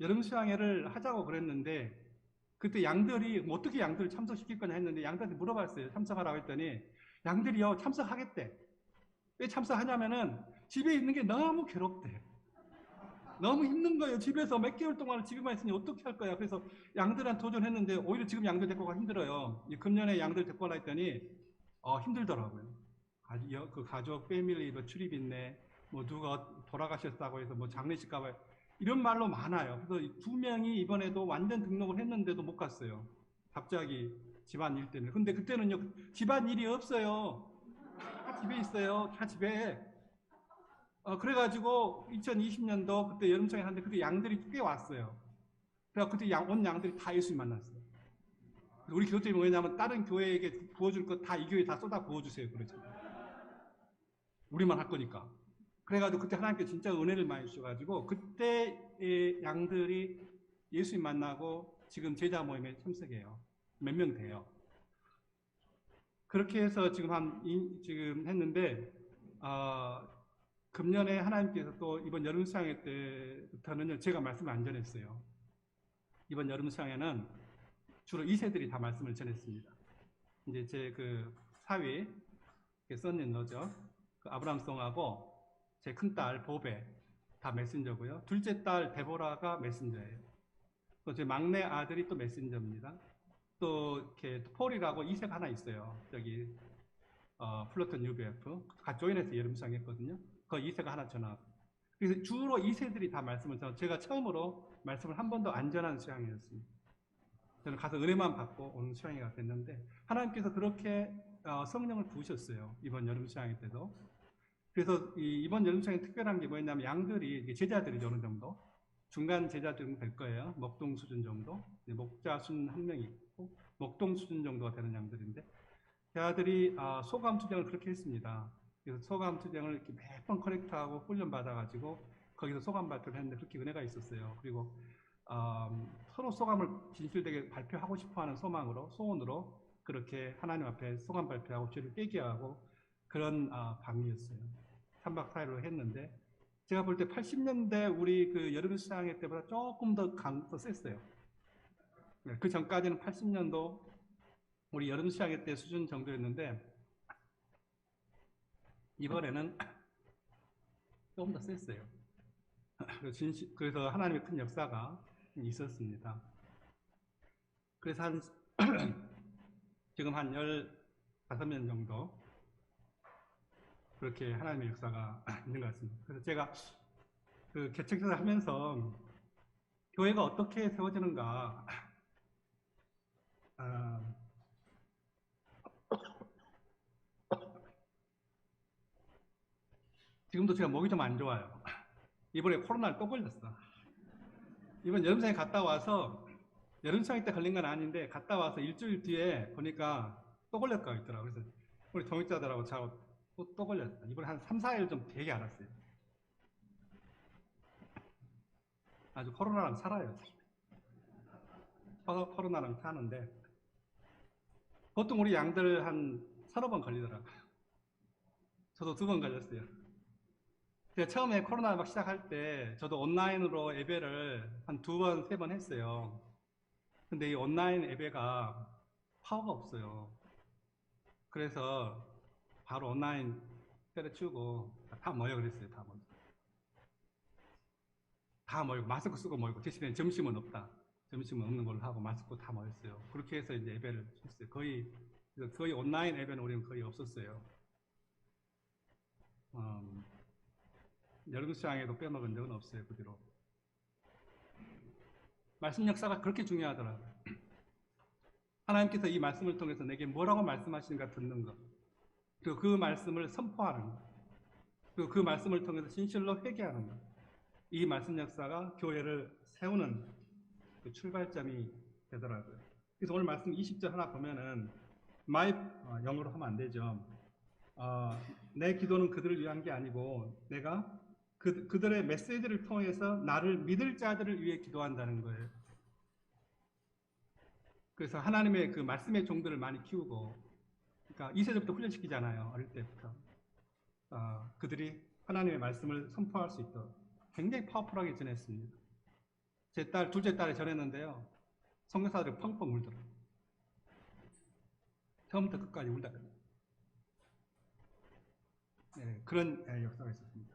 여름 수양회를 하자고 그랬는데, 그때 양들이 어떻게 양들을 참석시킬 거냐 했는데 양들한테 물어봤어요. 참석하라고 했더니 양들이요 참석하겠대. 왜 참석하냐면은 집에 있는 게 너무 괴롭대. 너무 힘든 거예요. 집에서 몇 개월 동안 집에만 있으니 어떻게 할 거야. 그래서 양들한테 도전했는데 오히려 지금 양들 데리고 가 힘들어요. 금년에 양들 데리고 가라 했더니 힘들더라고요. 그 가족 패밀리 뭐 출입 있네. 뭐 누가 돌아가셨다고 해서 뭐 장례식 가봐요. 이런 말로 많아요. 그래서 2명이 이번에도 완전 등록을 했는데도 못 갔어요. 갑자기 집안 일 때문에. 근데 그때는요 집안 일이 없어요. 다 집에 있어요. 다 집에. 그래가지고 2020년도 그때 여름방학 하는데 그때 양들이 꽤 왔어요. 그래서 그때 온 양들이 다 예수님 만났어요. 우리 기독교인이 뭐냐면 다른 교회에게 부어줄 거 다 이 교회에 다 쏟아 부어주세요. 그러죠. 우리만 할 거니까. 그래가지고 그때 하나님께 진짜 은혜를 많이 주셔가지고 그때 양들이 예수님 만나고 지금 제자 모임에 참석해요. 몇 명 돼요. 그렇게 해서 지금 했는데 금년에 하나님께서 또 이번 여름 수양회 때부터는 제가 말씀을 안 전했어요. 이번 여름 수양회는 주로 2세들이 다 말씀을 전했습니다. 이제 제 그 사위, 썬인러죠. 그 아브람송하고 제 큰딸 보베 다 메신저고요. 둘째 딸 데보라가 메신저예요. 또 제 막내 아들이 또 메신저입니다. 또 이렇게 폴이라고 2세가 하나 있어요. 저기 플러턴 UBF 가조인에서 여름 수양했거든요. 그 2세가 하나 전하고. 그래서 주로 2세들이 다 말씀을 전하고 제가 처음으로 말씀을 한 번도 안 전한 수양이었습니다. 저는 가서 은혜만 받고 오는 수양회가 됐는데 하나님께서 그렇게 성령을 부으셨어요. 이번 여름 수양회 때도. 그래서 이번 여름 수양회 특별한 게 뭐였냐면 양들이 제자들이 어느 정도 중간 제자들은 될 거예요. 목동 수준 정도. 목자 수준 한 명이 있고 목동 수준 정도가 되는 양들인데 제자들이 소감 투쟁을 그렇게 했습니다. 그래서 소감 투쟁을 이렇게 매번 커넥트하고 훈련 받아가지고 거기서 소감 발표를 했는데 그렇게 은혜가 있었어요. 그리고 서로 소감을 진실되게 발표하고 싶어하는 소원으로 그렇게 하나님 앞에 소감 발표하고 죄를 깨게 하고 그런 밤이었어요. 3박 4일로 했는데 제가 볼 때 80년대 우리 그 여름 수양회 때보다 조금 더 셌어요. 그 전까지는 80년도 우리 여름 수양회 때 수준 정도였는데 이번에는 조금 더 셌어요. 그래서 하나님의 큰 역사가 있었습니다. 그래서 지금 한 15년 정도 그렇게 하나님의 역사가 있는 것 같습니다. 그래서 제가 그 개척사를 하면서 교회가 어떻게 세워지는가 지금도 제가 목이 좀 안 좋아요. 이번에 코로나를 또 걸렸어. 이번 여름사에 갔다 와서 여름사에 때 걸린 건 아닌데 갔다 와서 일주일 뒤에 보니까 또 걸렸다고 있더라고요. 그래서 우리 동역자들하고 또 걸렸어요. 이번에 한 3, 4일 좀 되게 알았어요. 아주 코로나랑 살아요. 코로나랑 사는데 보통 우리 양들 한 3~5번 걸리더라고요. 저도 2번 걸렸어요. 제가 처음에 코로나 막 시작할 때 저도 온라인으로 예배를 한 2번, 3번 했어요. 근데 이 온라인 예배가 파워가 없어요. 그래서 바로 온라인 때려치우고 다 모여 그랬어요. 다 모이고 마스크 쓰고 모이고 대신에 점심은 없다. 점심은 없는 걸로 하고 마스크 다 모였어요. 그렇게 해서 이제 예배를 했어요. 거의 온라인 예배는 우리는 거의 없었어요. 여름 수양에도 빼먹은 적은 없어요. 그 뒤로. 말씀 역사가 그렇게 중요하더라고요. 하나님께서 이 말씀을 통해서 내게 뭐라고 말씀하시는가 듣는 것. 그리고 그 말씀을 선포하는 것. 그리고 그 말씀을 통해서 진실로 회개하는 것. 이 말씀 역사가 교회를 세우는 그 출발점이 되더라고요. 그래서 오늘 말씀 20절 하나 보면은 영어로 하면 안 되죠. 내 기도는 그들을 위한 게 아니고 내가 그들의 메시지를 통해서 나를 믿을 자들을 위해 기도한다는 거예요. 그래서 하나님의 그 말씀의 종들을 많이 키우고, 그러니까 2세대부터 훈련시키잖아요. 어릴 때부터. 그들이 하나님의 말씀을 선포할 수 있도록 굉장히 파워풀하게 전했습니다. 제 둘째 딸에 전했는데요. 선교사들이 펑펑 울더라고요. 처음부터 끝까지 울더라고요. 네, 그런 역사가 있었습니다.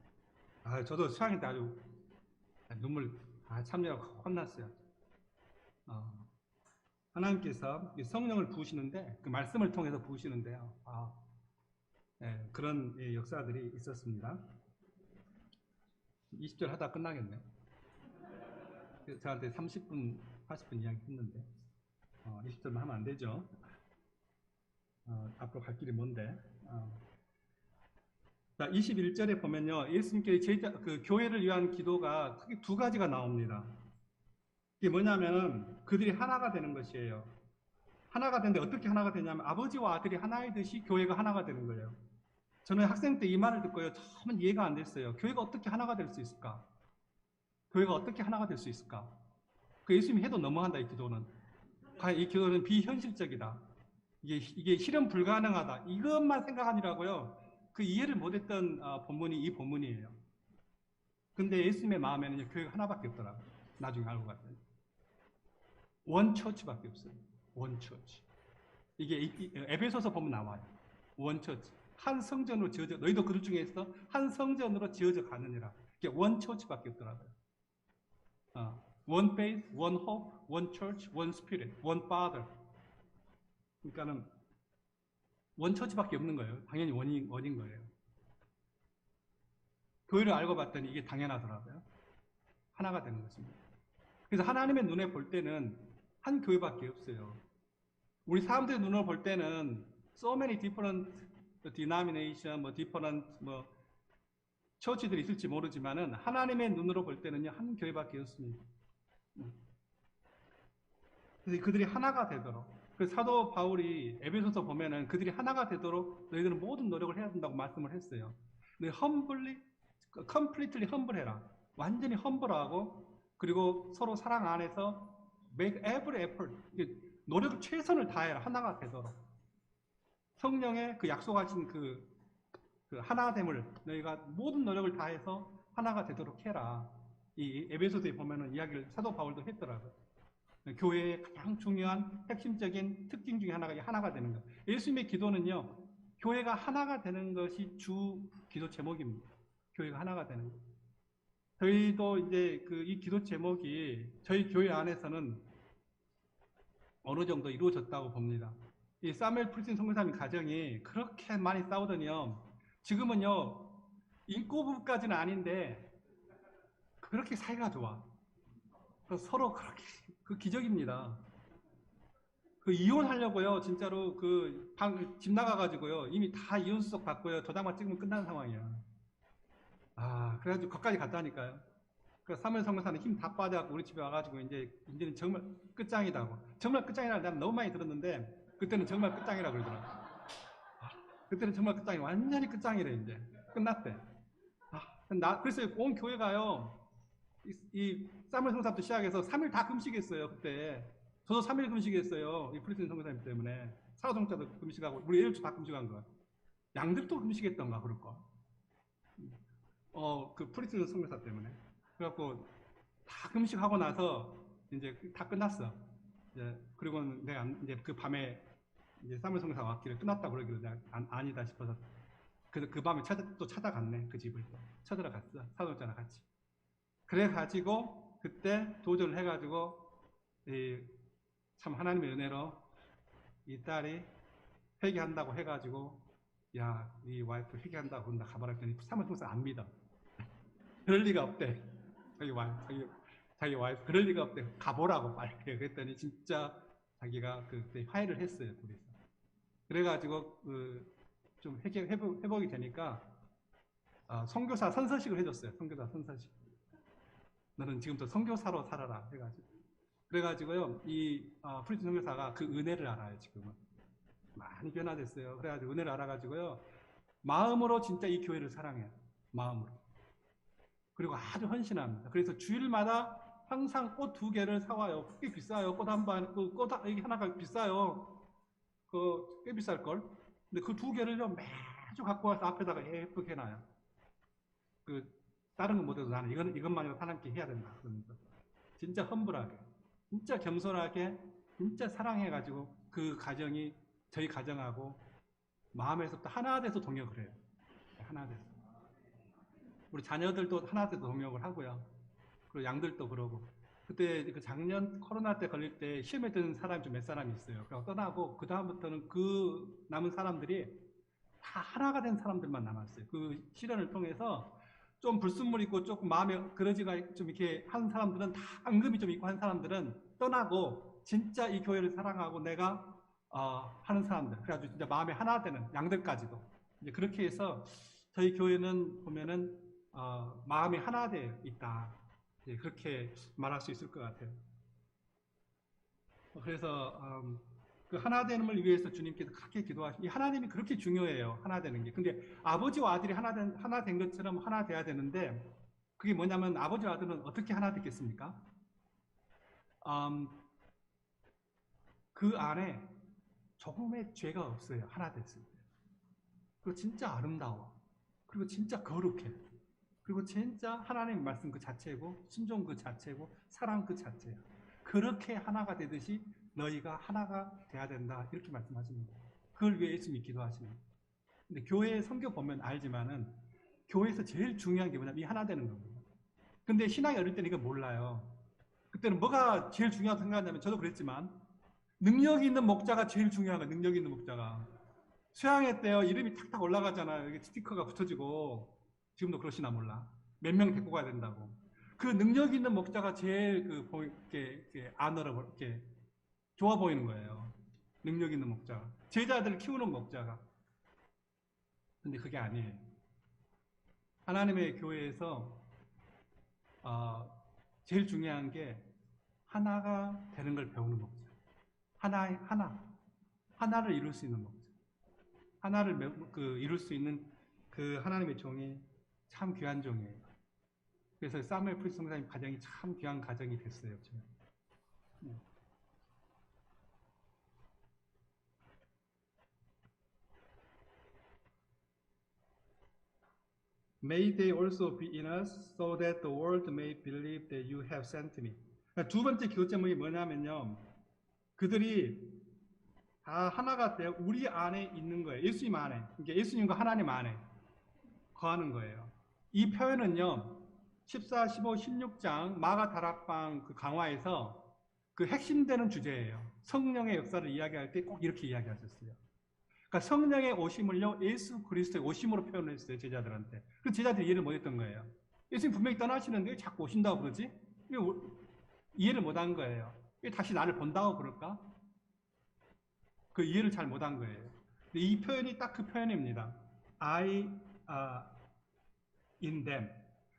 저도 수양회 때 아주 눈물 참여하고 혼났어요. 하나님께서 성령을 부으시는데 그 말씀을 통해서 부으시는데요. 네, 그런 역사들이 있었습니다. 20절 하다 끝나겠네. 저한테 30분, 40분 이야기 했는데 20절만 하면 안 되죠. 앞으로 갈 길이 먼데. 자, 21절에 보면요. 예수님께 그 교회를 위한 기도가 크게 2가지가 나옵니다. 이게 뭐냐면 그들이 하나가 되는 것이에요. 하나가 되는데 어떻게 하나가 되냐면 아버지와 아들이 하나이듯이 교회가 하나가 되는 거예요. 저는 학생 때 이 말을 듣고요. 처음은 이해가 안 됐어요. 교회가 어떻게 하나가 될 수 있을까? 교회가 어떻게 하나가 될 수 있을까? 그 예수님이 해도 너무한다, 이 기도는. 과연 이 기도는 비현실적이다. 이게 실현 불가능하다. 이것만 생각하니라고요. 그 이해를 못했던 본문이 이 본문이에요. 근데 예수님의 마음에는 교회가 하나밖에 없더라고요. 나중에 알고 봤더니. 원 처치밖에 없어요. 원 처치. 이게 에베소서 보면 나와요. 원 처치. 한 성전으로 지어져, 너희도 그들 중에 있어? 한 성전으로 지어져 가느니라. 이게 원 처치밖에 없더라고요. One faith, one hope, one church, one spirit, one father. 그러니까는 원 처치밖에 없는 거예요. 당연히 원인 거예요. 교회를 알고 봤더니 이게 당연하더라고요. 하나가 되는 것입니다. 그래서 하나님의 눈에 볼 때는 한 교회밖에 없어요. 우리 사람들의 눈으로 볼 때는 so many different denomination, different 처치들이 있을지 모르지만은 하나님의 눈으로 볼 때는요 한 교회밖에 없습니다. 그래서 그들이 하나가 되도록. 그 사도 바울이 에베소서 보면은 그들이 하나가 되도록 너희들은 모든 노력을 해야 된다고 말씀을 했어요. 근데 completely humble해라. 완전히 humble하고 그리고 서로 사랑 안에서 make every effort. 노력 최선을 다해라. 하나가 되도록. 성령의 그 약속하신 그 하나됨을 너희가 모든 노력을 다해서 하나가 되도록 해라. 이 에베소서에 보면은 이야기를 사도 바울도 했더라고요. 교회의 가장 중요한 핵심적인 특징 중에 하나가 하나가 되는 것. 예수님의 기도는요, 교회가 하나가 되는 것이 주 기도 제목입니다. 교회가 하나가 되는 것. 저희도 이제 이 기도 제목이 저희 교회 안에서는 어느 정도 이루어졌다고 봅니다. 이 사무엘 프리슨 선교사님 가정이 그렇게 많이 싸우더니요, 지금은요, 인꼬부까지는 아닌데, 그렇게 사이가 좋아. 서로 그렇게, 기적입니다. 이혼하려고요, 진짜로 집 나가가지고요, 이미 다 이혼수석 받고요, 도장만 찍으면 끝나는 상황이야. 그래가지고 거기까지 갔다니까요. 사무엘 선교사는 힘 다 빠져갖고 우리 집에 와가지고 이제는 정말 끝장이다고. 정말 끝장이라고 내가 너무 많이 들었는데, 그때는 정말 끝장이라고 그러더라고. 그때는 정말 끝장이, 완전히 끝장이래, 이제. 끝났대. 그래서 온 교회가요, 이 사무엘 선교사부터 시작해서 3일 다 금식했어요, 그때. 저도 3일 금식했어요. 이 프리스틴 선교사님 때문에. 사도동자도 금식하고, 우리 예일주 다 금식한 거야. 양들도 금식했던가, 그럴 거. 그 프리스틴 선교사 때문에. 그래갖고, 다 금식하고 나서, 이제 다 끝났어. 그리고 내가 이제 그 밤에, 이제 사무엘 선교사가 왔기를 끝났다고 그러기로 내가 아니다 싶어서. 그 밤에 또 찾아갔네, 그 집을 또. 찾아갔어. 사도동자랑 같이. 그래가지고, 그때 도전을 해가지고, 참 하나님의 은혜로 이 딸이 회개한다고 해가지고, 야, 네 와이프 회개한다고 그런다 가봐라 했더니 사무엘 선교사 안 믿어. 그럴 리가 없대. 자기 와이프 그럴 리가 없대. 가보라고 빨리. 그랬더니 진짜 자기가 그때 화해를 했어요, 둘이서. 그래가지고 좀 회복이 되니까 선교사 선서식을 해줬어요. 선교사 선서식. 너는 지금부터 선교사로 살아라 해가지고. 그래가지고요, 이 프리스 선교사가 그 은혜를 알아요. 지금은 많이 변화됐어요. 그래가지고 은혜를 알아가지고요, 마음으로 진짜 이 교회를 사랑해요. 마음으로. 그리고 아주 헌신합니다. 그래서 주일마다 항상 꽃 2개를 사와요. 꽤 비싸요. 꽃 한 반, 꽃 하나가 비싸요. 꽤 비쌀걸. 근데 그 2개를요, 매주 갖고 와서 앞에다가 예쁘게 해놔요. 다른 건 못해도 나는 이것만이라도 하나님께 해야 된다. 그러면서. 진짜 험불하게, 진짜 겸손하게, 진짜 사랑해가지고 그 가정이 저희 가정하고 마음에서부터 하나 돼서 동역을 해요. 하나 돼서. 우리 자녀들도 하나 돼서 동역을 하고요. 그리고 양들도 그러고. 그때 그 작년 코로나 때 걸릴 때 시험에 드는 사람이 좀 몇 사람이 있어요. 그래서 떠나고 그 다음부터는 그 남은 사람들이 다 하나가 된 사람들만 남았어요. 그 시련을 통해서 좀 불순물 있고 조금 마음에 그러지가 좀 이렇게 한 사람들은 다 앙금이 좀 있고 한 사람들은 떠나고 진짜 이 교회를 사랑하고 내가 하는 사람들. 그래가지고 진짜 마음에 하나 되는 양들까지도 이제 그렇게 해서 저희 교회는 보면은 마음이 하나 되어 있다. 그렇게 말할 수 있을 것 같아요. 그래서 그 하나됨을 위해서 주님께서 그렇게 기도하시. 이 하나님이 그렇게 중요해요. 하나 되는 게. 근데 아버지와 아들이 하나 된 것처럼 하나 돼야 되는데 그게 뭐냐면 아버지와 아들은 어떻게 하나 됐겠습니까? 그 안에 조금의 죄가 없어요. 하나 됐을 때. 그리고 진짜 아름다워. 그리고 진짜 거룩해. 그리고 진짜 하나님 말씀 그 자체고 순종 그 자체고 사랑 그 자체야. 그렇게 하나가 되듯이 너희가 하나가 돼야 된다. 이렇게 말씀하십니다. 그걸 위해 예수님이 기도하십니다. 근데 교회 성경 보면 알지만은 교회에서 제일 중요한 게 뭐냐면 이 하나 되는 겁니다. 근데 신앙이 어릴 때는 이걸 몰라요. 그때는 뭐가 제일 중요하다고 생각하냐면 저도 그랬지만 능력 있는 목자가 제일 중요한 거예요. 능력 있는 목자가. 수양회 때요 이름이 탁탁 올라가잖아요. 이게 스티커가 붙여지고 지금도 그러시나 몰라. 몇 명 데리고 가야 된다고. 그 능력 있는 목자가 제일 이렇게 안으로 이렇게 좋아 보이는 거예요. 능력 있는 목자가. 제자들을 키우는 목자가. 근데 그게 아니에요. 하나님의 교회에서 제일 중요한 게 하나가 되는 걸 배우는 목자. 하나를 이룰 수 있는 목자. 하나를 이룰 수 있는 그 하나님의 종이 참 귀한 종이에요. 그래서 사무엘 프리스 목사님 가정이 참 귀한 가정이 됐어요. May they also be in us, so that the world may believe that you have sent me. 두 번째 기도 제목이 뭐냐면요. 그들이 다 하나가 되어 우리 안에 있는 거예요. 예수님 안에. 그러니까 예수님과 하나님 안에 거하는 거예요. 이 표현은요. 14, 15, 16장 마가 다락방 그 강화에서 그 핵심되는 주제예요. 성령의 역사를 이야기할 때 꼭 이렇게 이야기하셨어요. 그러니까 성령의 오심을요, 예수 그리스도의 오심으로 표현을 했어요, 제자들한테. 그 제자들이 이해를 못했던 거예요. 예수님 분명히 떠나시는데 왜 자꾸 오신다고 그러지? 이해를 못한 거예요. 왜 다시 나를 본다고 그럴까? 그 이해를 잘 못한 거예요. 이 표현이 딱 그 표현입니다. I in them.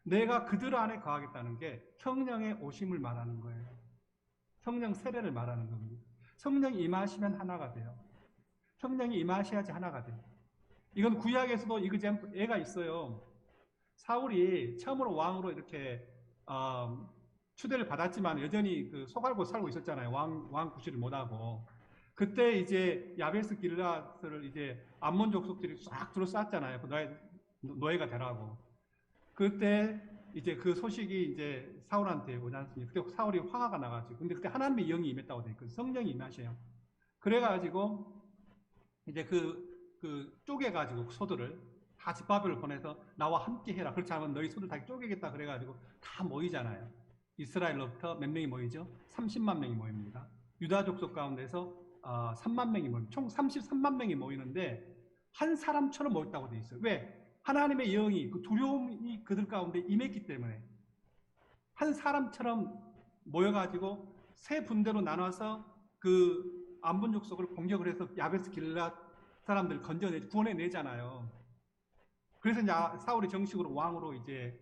내가 그들 안에 거하겠다는 게 성령의 오심을 말하는 거예요. 성령 세례를 말하는 겁니다. 성령이 임하시면 하나가 돼요. 성령이 임하셔야지 하나가 돼요. 이건 구약에서도 애가 있어요. 사울이 처음으로 왕으로 이렇게 추대를 받았지만 여전히 그 속알고 살고 있었잖아요. 왕 구실을 못하고. 그때 이제 야베스 길라스를 이제 암몬 족속들이 싹 둘러쌌잖아요. 노예가 되라고. 그때 이제 그 소식이 이제 사울한테 오지 않습니까? 그때 사울이 화가 나가지고. 근데 그때 하나님의 영이 임했다고 돼 있거든요. 성령이 임하셔요. 그래가지고 이제 쪼개가지고 소들을 다 집밥을 보내서 나와 함께 해라. 그렇지 않으면 너희 소들 다 쪼개겠다. 그래가지고 다 모이잖아요. 이스라엘로부터 몇 명이 모이죠? 30만 명이 모입니다. 유다 족속 가운데서 3만 명이 모입니다. 총 33만 명이 모이는데 한 사람처럼 모였다고 돼 있어요. 왜? 하나님의 영이 그 두려움이 그들 가운데 임했기 때문에 한 사람처럼 모여가지고 세 분대로 나눠서 그 암몬 족속을 공격을 해서 야베스 길라 사람들 구원해내잖아요. 그래서 이제 사울이 정식으로 왕으로 이제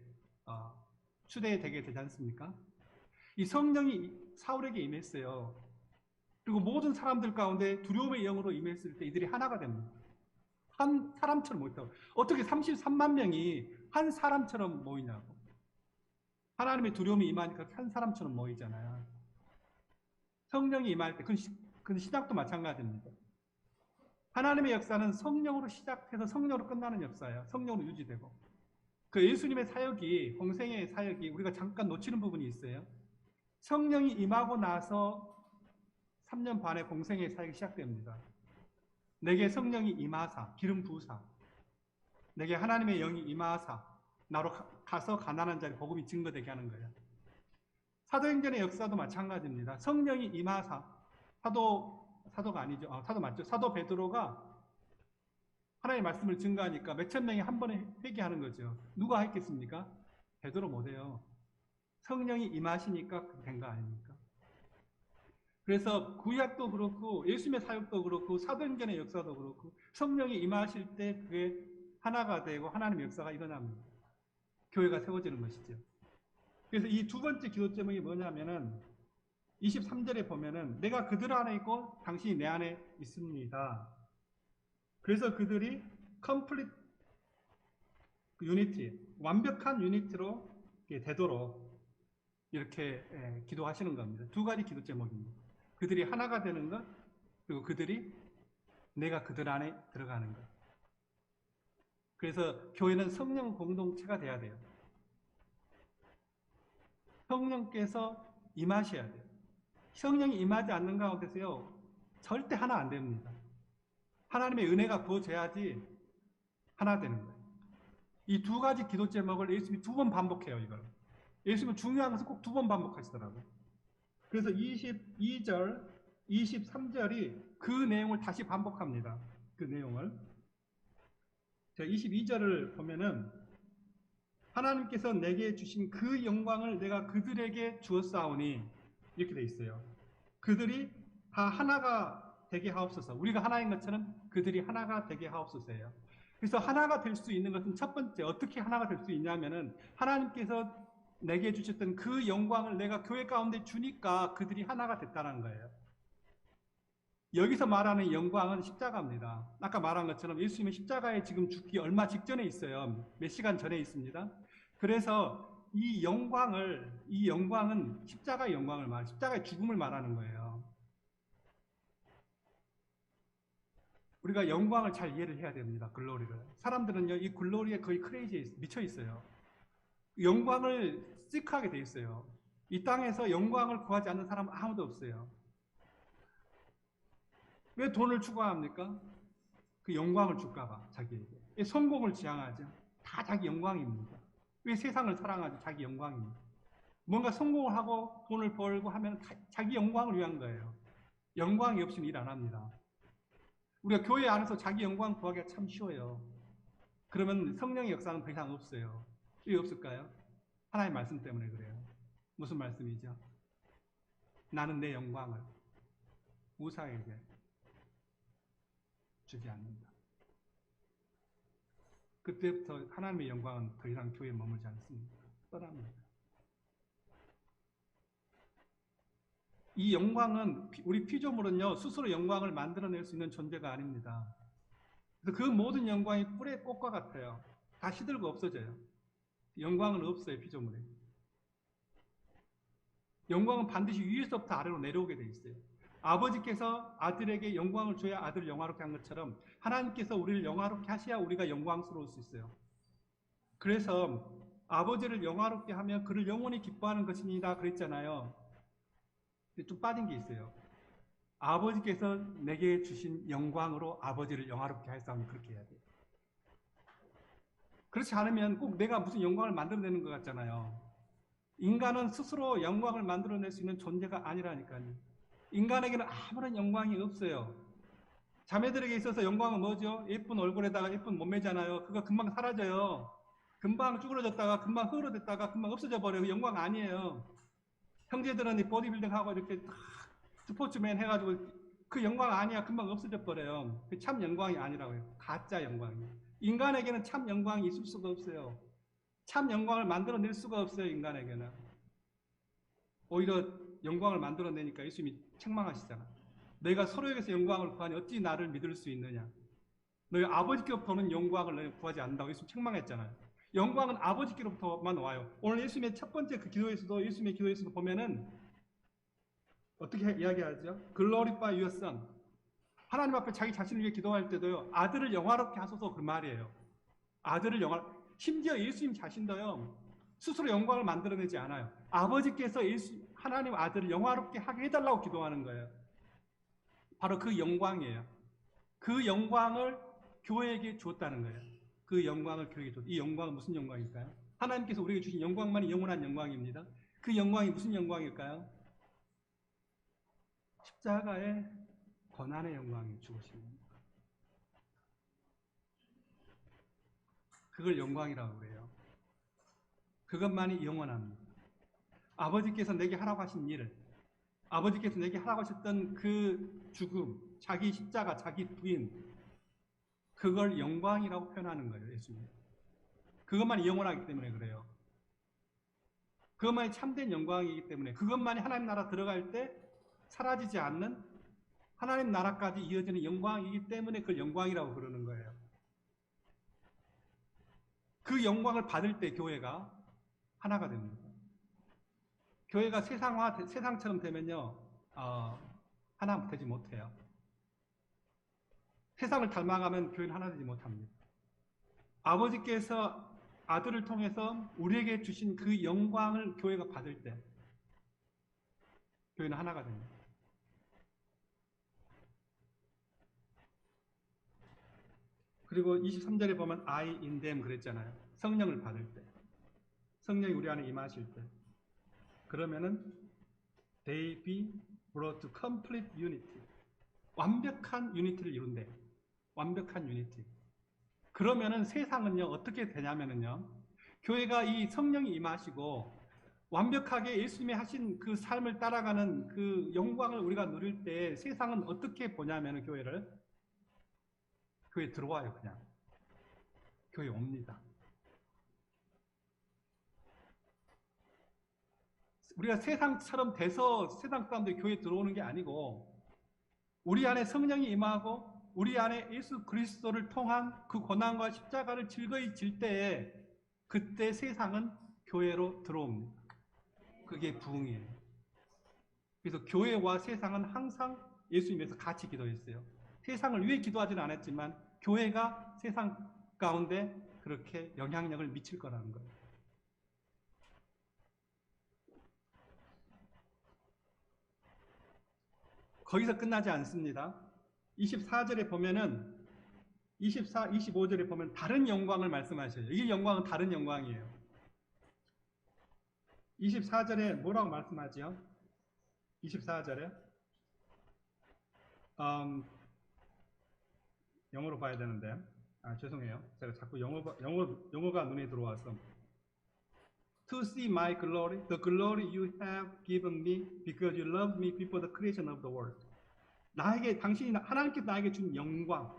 추대되게 되지 않습니까? 이 성령이 사울에게 임했어요. 그리고 모든 사람들 가운데 두려움의 영으로 임했을 때 이들이 하나가 됩니다. 한 사람처럼 모였다고. 어떻게 33만 명이 한 사람처럼 모이냐고. 하나님의 두려움이 임하니까 한 사람처럼 모이잖아요. 성령이 임할 때 그건 신약도 마찬가지입니다. 하나님의 역사는 성령으로 시작해서 성령으로 끝나는 역사예요. 성령으로 유지되고. 그 예수님의 사역이, 공생의 사역이 우리가 잠깐 놓치는 부분이 있어요. 성령이 임하고 나서 3년 반의 공생의 사역이 시작됩니다. 내게 성령이 임하사, 기름 부으사. 내게 하나님의 영이 임하사, 나로 가서 가난한 자리 복음이 증거되게 하는 거예요. 사도행전의 역사도 마찬가지입니다. 성령이 임하사, 사도가 아니죠. 사도 맞죠. 사도 베드로가 하나님의 말씀을 증거하니까 몇천 명이 한 번에 회개하는 거죠. 누가 했겠습니까? 베드로 못해요. 성령이 임하시니까 된 거 아닙니까? 그래서 구약도 그렇고 예수님의 사역도 그렇고 사도행전의 역사도 그렇고 성령이 임하실 때 그게 하나가 되고 하나님의 역사가 일어납니다. 교회가 세워지는 것이죠. 그래서 이 두 번째 기도 제목이 뭐냐면은 23절에 보면은 내가 그들 안에 있고 당신이 내 안에 있습니다. 그래서 그들이 complete unity, 완벽한 유니티로 되도록 이렇게 기도하시는 겁니다. 두 가지 기도 제목입니다. 그들이 하나가 되는 것, 그리고 그들이 내가 그들 안에 들어가는 것. 그래서 교회는 성령 공동체가 돼야 돼요. 성령께서 임하셔야 돼요. 성령이 임하지 않는 가운데서요, 절대 하나 안 됩니다. 하나님의 은혜가 부어져야지 하나 되는 거예요. 이 두 가지 기도 제목을 예수님이 두 번 반복해요, 이걸. 예수님은 중요한 것을 꼭 두 번 반복하시더라고요. 그래서 22절, 23절이 그 내용을 다시 반복합니다. 그 내용을. 자, 22절을 보면은 하나님께서 내게 주신 그 영광을 내가 그들에게 주었사오니 이렇게 돼 있어요. 그들이 다 하나가 되게 하옵소서. 우리가 하나인 것처럼 그들이 하나가 되게 하옵소서예요. 그래서 하나가 될 수 있는 것은 첫 번째 어떻게 하나가 될 수 있냐면은 하나님께서 내게 주셨던 그 영광을 내가 교회 가운데 주니까 그들이 하나가 됐다는 거예요. 여기서 말하는 영광은 십자가입니다. 아까 말한 것처럼 예수님은 십자가에 지금 죽기 얼마 직전에 있어요. 몇 시간 전에 있습니다. 그래서 이 영광은 십자가의 영광을 십자가의 죽음을 말하는 거예요. 우리가 영광을 잘 이해를 해야 됩니다. 글로리를. 사람들은요, 이 글로리에 거의 크레이지에 미쳐 있어요. 영광을 시크하게 돼 있어요. 이 땅에서 영광을 구하지 않는 사람은 아무도 없어요. 왜 돈을 추구합니까? 그 영광을 줄까봐, 자기에게. 왜 성공을 지향하죠? 다 자기 영광입니다. 왜 세상을 사랑하죠? 자기 영광입니다. 뭔가 성공을 하고 돈을 벌고 하면 자기 영광을 위한 거예요. 영광이 없이는 일 안 합니다. 우리가 교회 안에서 자기 영광 구하기가 참 쉬워요. 그러면 성령의 역사는 더 이상 없어요. 왜 없을까요? 하나님의 말씀 때문에 그래요. 무슨 말씀이죠? 나는 내 영광을 우사에게 주지 않는다. 그때부터 하나님의 영광은 더 이상 교회에 머물지 않습니다. 떠납니다. 이 영광은 우리 피조물은요 스스로 영광을 만들어낼 수 있는 존재가 아닙니다. 그래서 그 모든 영광이 꿀의 꽃과 같아요. 다 시들고 없어져요. 영광은 없어요. 피조물에. 영광은 반드시 위에서부터 아래로 내려오게 돼 있어요. 아버지께서 아들에게 영광을 줘야 아들을 영화롭게 한 것처럼 하나님께서 우리를 영화롭게 하셔야 우리가 영광스러울 수 있어요. 그래서 아버지를 영화롭게 하면 그를 영원히 기뻐하는 것입니다. 그랬잖아요. 좀 빠진 게 있어요. 아버지께서 내게 주신 영광으로 아버지를 영화롭게 하였다면 그렇게 해야 돼요. 그렇지 않으면 꼭 내가 무슨 영광을 만들어내는 것 같잖아요. 인간은 스스로 영광을 만들어낼 수 있는 존재가 아니라니까요. 인간에게는 아무런 영광이 없어요. 자매들에게 있어서 영광은 뭐죠? 예쁜 얼굴에다가 예쁜 몸매잖아요. 그거 금방 사라져요. 금방 쭈그러졌다가 금방 흐러졌다가 금방 없어져 버려요. 영광 아니에요. 형제들은 이 보디빌딩하고 이렇게 스포츠맨 해가지고 그 영광 아니야. 금방 없어져 버려요. 그 참 영광이 아니라고요. 가짜 영광이에요. 인간에게는 참 영광이 있을 수가 없어요. 참 영광을 만들어낼 수가 없어요. 인간에게는. 오히려 영광을 만들어내니까 예수님이 책망하시잖아. 너희가 서로에게서 영광을 구하니 어찌 나를 믿을 수 있느냐. 너희 아버지께로부터는 영광을 너희 구하지 않는다고 예수님 책망했잖아요. 영광은 아버지께로부터만 와요. 오늘 예수님의 첫 번째 그 기도에서도 예수님의 기도에서도 보면은 어떻게 이야기하죠? Glorify your son. 하나님 앞에 자기 자신을 위해 기도할 때도요. 아들을 영화롭게 하소서 그 말이에요. 아들을 심지어 예수님 자신도요. 스스로 영광을 만들어내지 않아요. 아버지께서 하나님 아들을 영화롭게 하게 해달라고 기도하는 거예요. 바로 그 영광이에요. 그 영광을 교회에게 주었다는 거예요. 그 영광을 교회에게 줬다. 이 영광은 무슨 영광일까요? 하나님께서 우리에게 주신 영광만이 영원한 영광입니다. 그 영광이 무슨 영광일까요? 십자가의 고난의 영광이 죽으십니다. 그걸 영광이라고 그래요. 그것만이 영원합니다. 아버지께서 내게 하라고 하신 일을, 아버지께서 내게 하라고 하셨던 그 죽음, 자기 십자가, 자기 부인, 그걸 영광이라고 표현하는 거예요. 예수님. 그것만이 영원하기 때문에 그래요. 그것만이 참된 영광이기 때문에 그것만이 하나님 나라 들어갈 때 사라지지 않는 하나님 나라까지 이어지는 영광이기 때문에 그걸 영광이라고 부르는 거예요. 그 영광을 받을 때 교회가 하나가 됩니다. 교회가 세상처럼 되면요, 하나 되지 못해요. 세상을 닮아가면 교회는 하나 되지 못합니다. 아버지께서 아들을 통해서 우리에게 주신 그 영광을 교회가 받을 때 교회는 하나가 됩니다. 그리고 23절에 보면 I in them 그랬잖아요. 성령을 받을 때, 성령이 우리 안에 임하실 때, 그러면은 they be brought to complete unity, 완벽한 유니티를 이룬대. 완벽한 유니티. 그러면은 세상은요 어떻게 되냐면은요, 교회가 이 성령이 임하시고 완벽하게 예수님이 하신 그 삶을 따라가는 그 영광을 우리가 누릴 때 세상은 어떻게 보냐면은 교회를, 교회 들어와요. 그냥 교회 옵니다. 우리가 세상처럼 돼서 세상 사람들이 교회에 들어오는 게 아니고 우리 안에 성령이 임하고 우리 안에 예수 그리스도를 통한 그 고난과 십자가를 즐거이 질 때에 그때 세상은 교회로 들어옵니다. 그게 부흥이에요. 그래서 교회와 세상은 항상 예수님께서 같이 기도했어요. 세상을 위해 기도하지는 않았지만 교회가 세상 가운데 그렇게 영향력을 미칠 거라는 거예요. 거기서 끝나지 않습니다. 24절에 보면은 25절에 보면 다른 영광을 말씀하셔요. 이 영광은 다른 영광이에요. 24절에 뭐라고 말씀하지요? 24절에 영어로 봐야 되는데 죄송해요. 제가 자꾸 영어가 눈에 들어와서 To see my glory, the glory you have given me because you loved me before the creation of the world. 하나님께서 나에게 준 영광,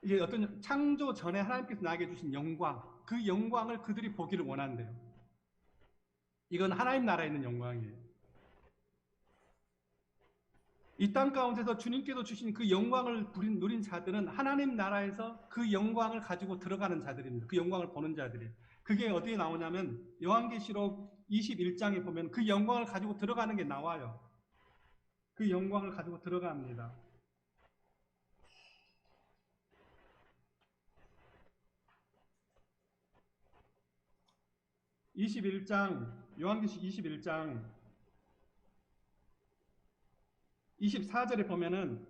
이게 어떤 창조 전에 하나님께서 나에게 주신 영광, 그 영광을 그들이 보기를 원한대요. 이건 하나님 나라에 있는 영광이에요. 이 땅 가운데서 주님께서 주신 그 영광을 누린 자들은 하나님 나라에서 그 영광을 가지고 들어가는 자들입니다. 그 영광을 보는 자들이에요. 그게 어디에 나오냐면 요한계시록 21장에 보면 그 영광을 가지고 들어가는 게 나와요. 그 영광을 가지고 들어갑니다. 요한계시록 21장 24절에 보면은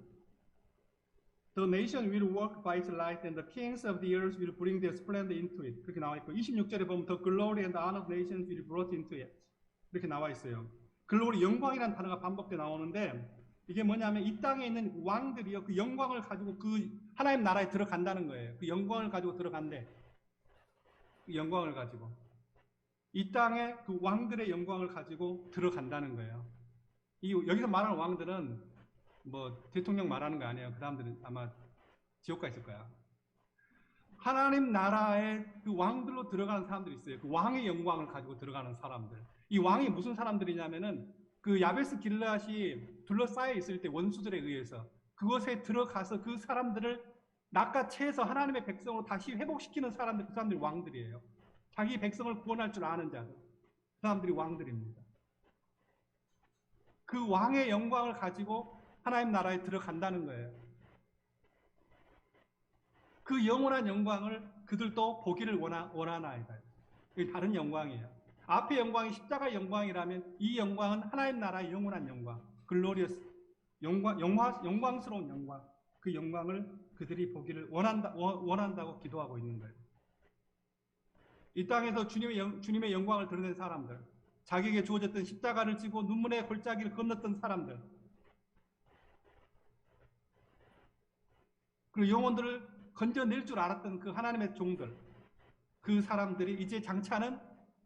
The nation will walk by its light and the kings of the earth will bring their splendor into it. 그렇게 나와 있고 26절에 보면 The glory and honor of nations will be brought into it. 이렇게 나와 있어요. 글로리, 영광이라는 단어가 반복돼 나오는데 이게 뭐냐면 이 땅에 있는 왕들이요 그 영광을 가지고 그 하나님 나라에 들어간다는 거예요. 그 영광을 가지고 들어간대. 그 영광을 가지고 이 땅에 그 왕들의 영광을 가지고 들어간다는 거예요. 여기서 말하는 왕들은 뭐 대통령 말하는 거 아니에요. 그 사람들은 아마 지옥 가 있을 거야. 하나님 나라에 그 왕들로 들어가는 사람들이 있어요. 그 왕의 영광을 가지고 들어가는 사람들. 이 왕이 무슨 사람들이냐면은 그 야베스 길르앗이 둘러싸여 있을 때 원수들에 의해서 그것에 들어가서 그 사람들을 낚아채서 하나님의 백성으로 다시 회복시키는 사람들, 그 사람들이 왕들이에요. 자기 백성을 구원할 줄 아는 자들. 그 사람들이 왕들입니다. 그 왕의 영광을 가지고 하나님 나라에 들어간다는 거예요. 그 영원한 영광을 그들도 보기를 원하나이다. 이게 다른 영광이에요. 앞의 영광이 십자가 영광이라면 이 영광은 하나님 나라의 영원한 영광, 글로리어스, 영광스러운 영광, 그 영광을 그들이 보기를 원한다고 기도하고 있는 거예요. 이 땅에서 주님의 영광을 드러낸 사람들, 자기에게 주어졌던 십자가를 지고 눈물의 골짜기를 건넜던 사람들, 그리고 영혼들을 건져낼 줄 알았던 그 하나님의 종들, 그 사람들이 이제 장차는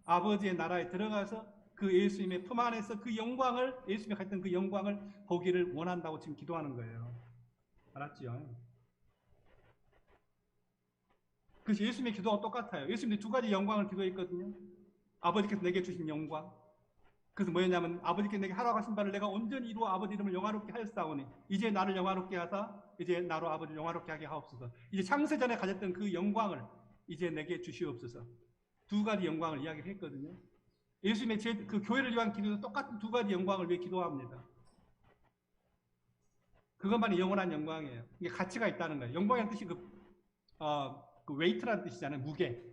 아버지의 나라에 들어가서 그 예수님의 품 안에서 그 영광을, 예수님이 가졌던 그 영광을 보기를 원한다고 지금 기도하는 거예요. 알았지요? 그래서 예수님의 기도와 똑같아요. 예수님이 두 가지 영광을 기도했거든요. 아버지께서 내게 주신 영광. 그래서 뭐였냐면 아버지께 내게 하라고 하신 바를 내가 온전히 이루어 아버지 이름을 영화롭게 하였사오니 이제 나를 영화롭게 하사 이제 나로 아버지를 영화롭게 하게 하옵소서. 이제 창세전에 가졌던 그 영광을 이제 내게 주시옵소서. 두 가지 영광을 이야기를 했거든요. 예수님의 그 교회를 위한 기도도 똑같은 두 가지 영광을 위해 기도합니다. 그것만이 영원한 영광이에요. 이게 가치가 있다는 거예요. 영광이라는 뜻이 그 웨이트라는 뜻이잖아요. 무게.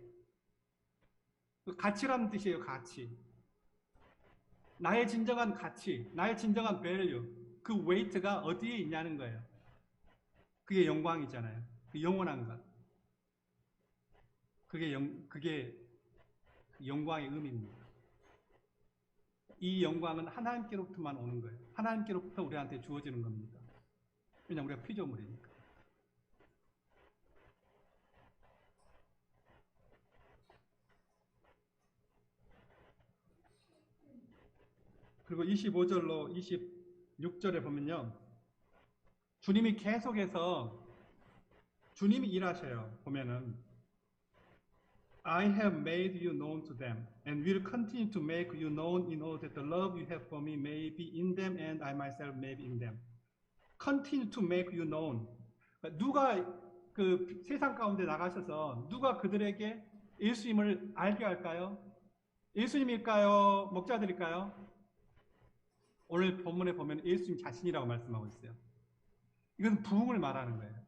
그 가치라는 뜻이에요. 가치. 나의 진정한 가치, 나의 진정한 value, 그 웨이트가 어디에 있냐는 거예요. 그게 영광이잖아요. 그 영원한 것. 그게 영광의 의미입니다. 이 영광은 하나님께로부터만 오는 거예요. 하나님께로부터 우리한테 주어지는 겁니다. 왜냐하면 우리가 피조물이니까. 그리고 25절로 26절에 보면요. 주님이 계속해서 주님이 일하셔요. 보면은 I have made you known to them and will continue to make you known in order that the love you have for me may be in them and I myself may be in them. Continue to make you known. 누가 그 세상 가운데 나가셔서 누가 그들에게 예수님을 알게 할까요? 예수님일까요? 목자들일까요? 오늘 본문에 보면 예수님 자신이라고 말씀하고 있어요. 이건 부흥을 말하는 거예요.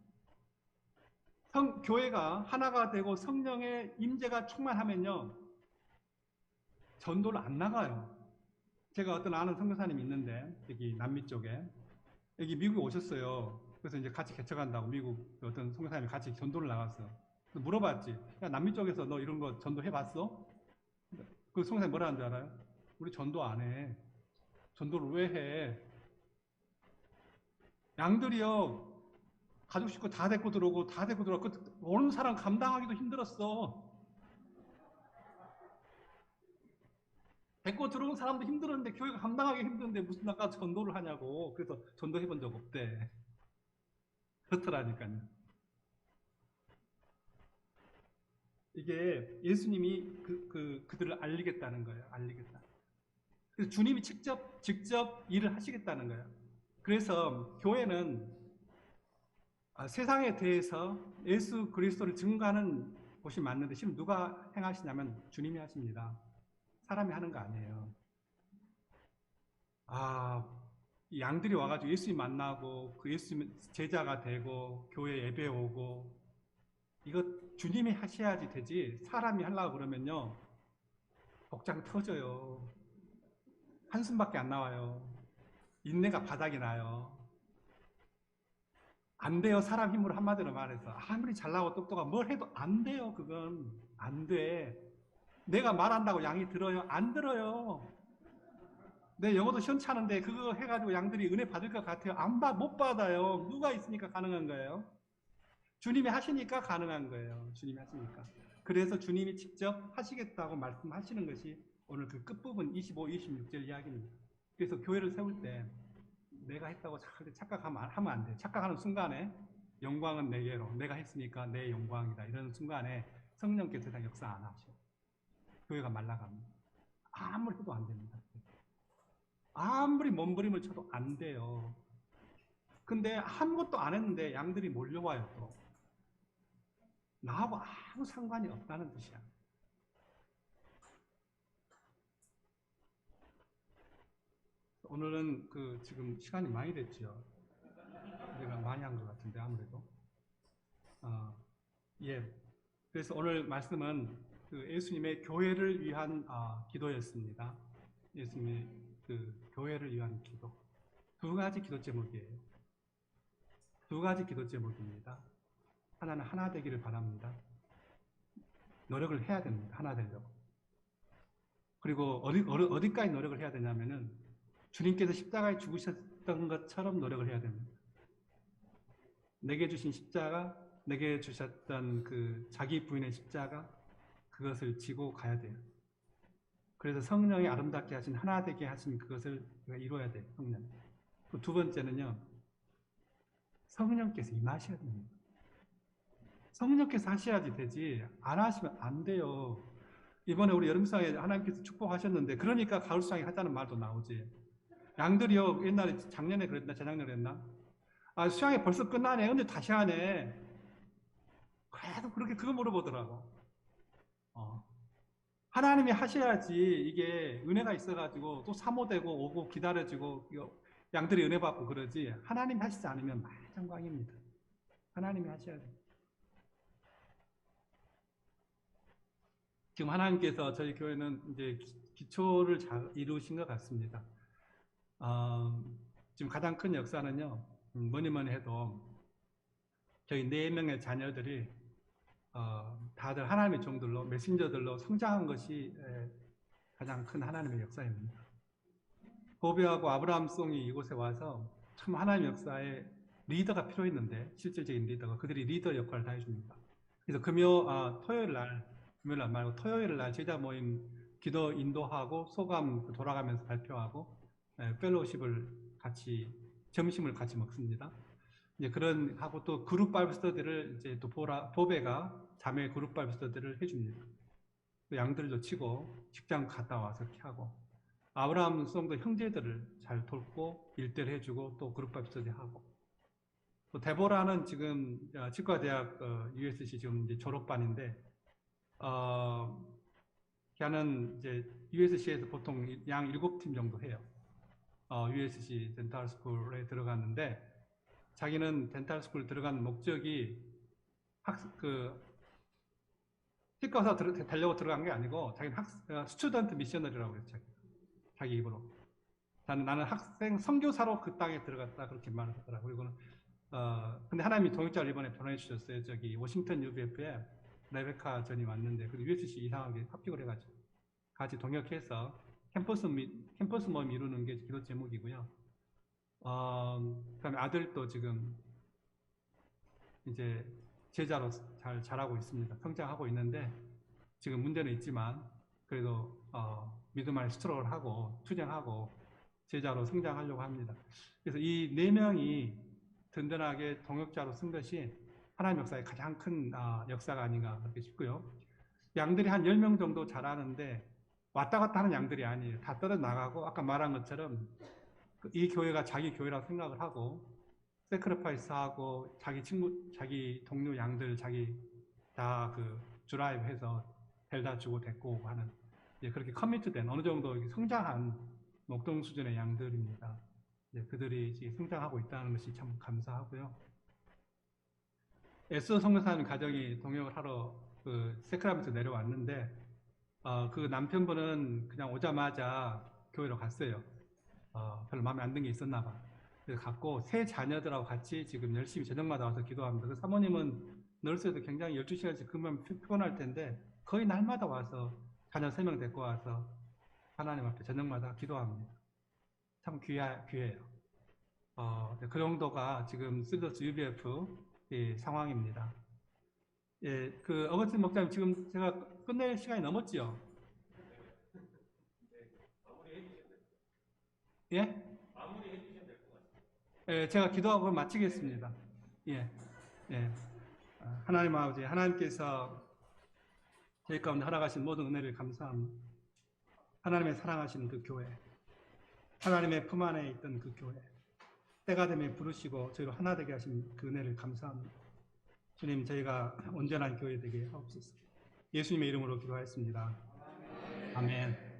교회가 하나가 되고 성령의 임재가 충만하면요. 전도를 안 나가요. 제가 어떤 아는 선교사님이 있는데 여기 남미 쪽에 여기 미국에 오셨어요. 그래서 이제 같이 개척한다고 미국 어떤 선교사님이 같이 전도를 나갔어. 물어봤지. 야, 남미 쪽에서 너 이런 거 전도 해봤어? 그 선교사님 뭐라 하는 줄 알아요? 우리 전도 안 해. 전도를 왜 해? 양들이요. 가족 식구 다 데리고 들어오고 다 데리고 들어오고 오는 사람 감당하기도 힘들었어. 데리고 들어온 사람도 힘들었는데 교회가 감당하기 힘든데 무슨 아까 전도를 하냐고. 그래서 전도해 본 적 없대. 그렇더라니까요. 이게 예수님이 그들을 알리겠다는 거예요. 알리겠다. 그래서 주님이 직접 일을 하시겠다는 거예요. 그래서 교회는 세상에 대해서 예수 그리스도를 증거하는 곳이 맞는데 지금 누가 행하시냐면 주님이 하십니다. 사람이 하는 거 아니에요. 양들이 와가지고 예수님 만나고 그 예수님 제자가 되고 교회 예배 오고 이거 주님이 하셔야지 되지 사람이 하려고 그러면요 복장 터져요. 한숨밖에 안 나와요. 인내가 바닥이 나요. 안 돼요. 사람 힘으로 한마디로 말해서 아무리 잘나고 똑똑하고 뭘 해도 안 돼요. 그건 안 돼. 내가 말한다고 양이 들어요? 안 들어요. 내 영어도 시원찮은데 그거 해가지고 양들이 은혜 받을 것 같아요? 못 받아요. 누가 있으니까 가능한 거예요? 주님이 하시니까 가능한 거예요. 주님이 하시니까. 그래서 주님이 직접 하시겠다고 말씀하시는 것이 오늘 그 끝부분 25, 26절 이야기입니다. 그래서 교회를 세울 때 내가 했다고 착각하면 안 돼요. 착각하는 순간에 영광은 내게로 내가 했으니까 내 영광이다. 이런 순간에 성령께서 세상 역사 안 하셔. 교회가 말라갑니다. 아무리 해도 안 됩니다. 아무리 몸부림을 쳐도 안 돼요. 근데 아무것도 안 했는데 양들이 몰려와요. 또. 나하고 아무 상관이 없다는 뜻이야. 오늘은 지금 시간이 많이 됐죠. 내가 많이 한 것 같은데 아무래도. 예. 그래서 오늘 말씀은 예수님의 교회를 위한 기도였습니다. 예수님의 교회를 위한 기도. 두 가지 기도 제목이에요. 두 가지 기도 제목입니다. 하나는 하나 되기를 바랍니다. 노력을 해야 됩니다. 하나 되려고. 그리고 어디까지 노력을 해야 되냐면은 주님께서 십자가에 죽으셨던 것처럼 노력을 해야 됩니다. 내게 주신 십자가, 내게 주셨던 자기 부인의 십자가, 그것을 지고 가야 돼요. 그래서 성령이 아름답게 하신 하나 되게 하신 그것을 우리가 이루어야 돼요. 성령. 두 번째는요. 성령께서 임하셔야 됩니다. 성령께서 하셔야지 되지 안 하시면 안 돼요. 이번에 우리 여름수양에 하나님께서 축복하셨는데 그러니까 가을수양에 하자는 말도 나오지. 양들이요 옛날에 작년에 그랬나 재작년에 그랬나? 아 수양이 벌써 끝나네. 근데 다시 하네. 그래도 그렇게 그거 물어보더라고. 어. 하나님이 하셔야지 이게 은혜가 있어가지고 또 사모되고 오고 기다려지고 양들이 은혜 받고 그러지. 하나님이 하시지 않으면 말장광입니다. 하나님이 하셔야 돼. 지금 하나님께서 저희 교회는 이제 기초를 잘 이루신 것 같습니다. 지금 가장 큰 역사는요, 뭐니 해도 저희 4명의 자녀들이 다들 하나님의 종들로, 메신저들로 성장한 것이 가장 큰 하나님의 역사입니다. 보배하고 아브라함송이 이곳에 와서 참 하나님의 역사에 리더가 필요했는데, 실질적인 리더가 그들이 리더 역할을 다 해줍니다. 그래서 토요일 날 말고 토요일 날 제자 모임 기도 인도하고 소감 돌아가면서 발표하고 펠로우십을 같이 점심을 같이 먹습니다. 이제 그런 하고 또 그룹 바이블 스터디를 이제 또 보배가 자매 그룹 바이블 스터디를 해줍니다. 또 양들도 치고 직장 갔다 와서 이렇게 하고 아브라함 송도 형제들을 잘 돌고 일대를 해주고 또 그룹 바이블 스터디 하고 또 데보라는 지금 치과대학 USC 지금 이제 졸업반인데 걔는 이제 USC에서 보통 양 7팀 정도 해요. USC 덴탈 스쿨에 들어갔는데 자기는 덴탈 스쿨 들어간 목적이 치과사 되려고 들어간 게 아니고 자기는 스튜던트 미셔너리라고 그랬죠. 자기 입으로. 나는 학생 선교사로 그 땅에 들어갔다 그렇게 말을 하더라고요. 그리고는 근데 하나님이 동역자를 이번에 보내주셨어요. 저기 워싱턴 UBF에 레베카 전이 왔는데 그 USC 이상하게 합격을 해가지고 같이 동역해서 캠퍼스 모임 이루는 게 기도 제목이고요. 그다음에 아들도 지금 이제 제자로 잘 자라고 있습니다. 성장하고 있는데 지금 문제는 있지만 그래도 믿음 안에 스트럭을 하고 투쟁하고 제자로 성장하려고 합니다. 그래서 이 4명이 든든하게 동역자로 쓴 것이 하나님 역사의 가장 큰 역사가 아닌가 그렇게 싶고요. 양들이 한 10명 정도 자라는데 왔다 갔다 하는 양들이 아니에요. 다 떨어 나가고 아까 말한 것처럼 이 교회가 자기 교회라고 생각을 하고 세크리파이스 하고 자기 동료 양들 자기 다 그 드라이브 해서 델다 주고 데리고 오고 하는 그렇게 커미트된 어느 정도 성장한 목동 수준의 양들입니다. 그들이 성장하고 있다는 것이 참 감사하고요. 에스더 선교사님 가정이 동역을 하러 그 세크라멘토 내려왔는데 그 남편분은 그냥 오자마자 교회로 갔어요. 별로 마음에 안 든 게 있었나 봐. 그래서 갔고 세 자녀들하고 같이 지금 열심히 저녁마다 와서 기도합니다. 그 사모님은 널스에도 굉장히 12시간씩 근무하면 피곤할 텐데 거의 날마다 와서 자녀 3명 데리고 와서 하나님 앞에 저녁마다 기도합니다. 참 귀해요. 그 정도가 지금 실더스 UBF 상황입니다. 예, 그 어거스틴 목사님 지금 제가 끝낼 시간이 넘었지요? 예? 예, 제가 기도하고 마치겠습니다. 예, 예. 하나님 아버지, 하나님께서 저희 가운데 허락하신 모든 은혜를 감사합니다. 하나님의 사랑하시는 그 교회, 하나님의 품 안에 있던 그 교회, 때가 되면 부르시고 저희로 하나 되게 하신 그 은혜를 감사합니다. 주님, 저희가 온전한 교회 되게 하옵소서. 예수님의 이름으로 기도하였습니다. 아멘.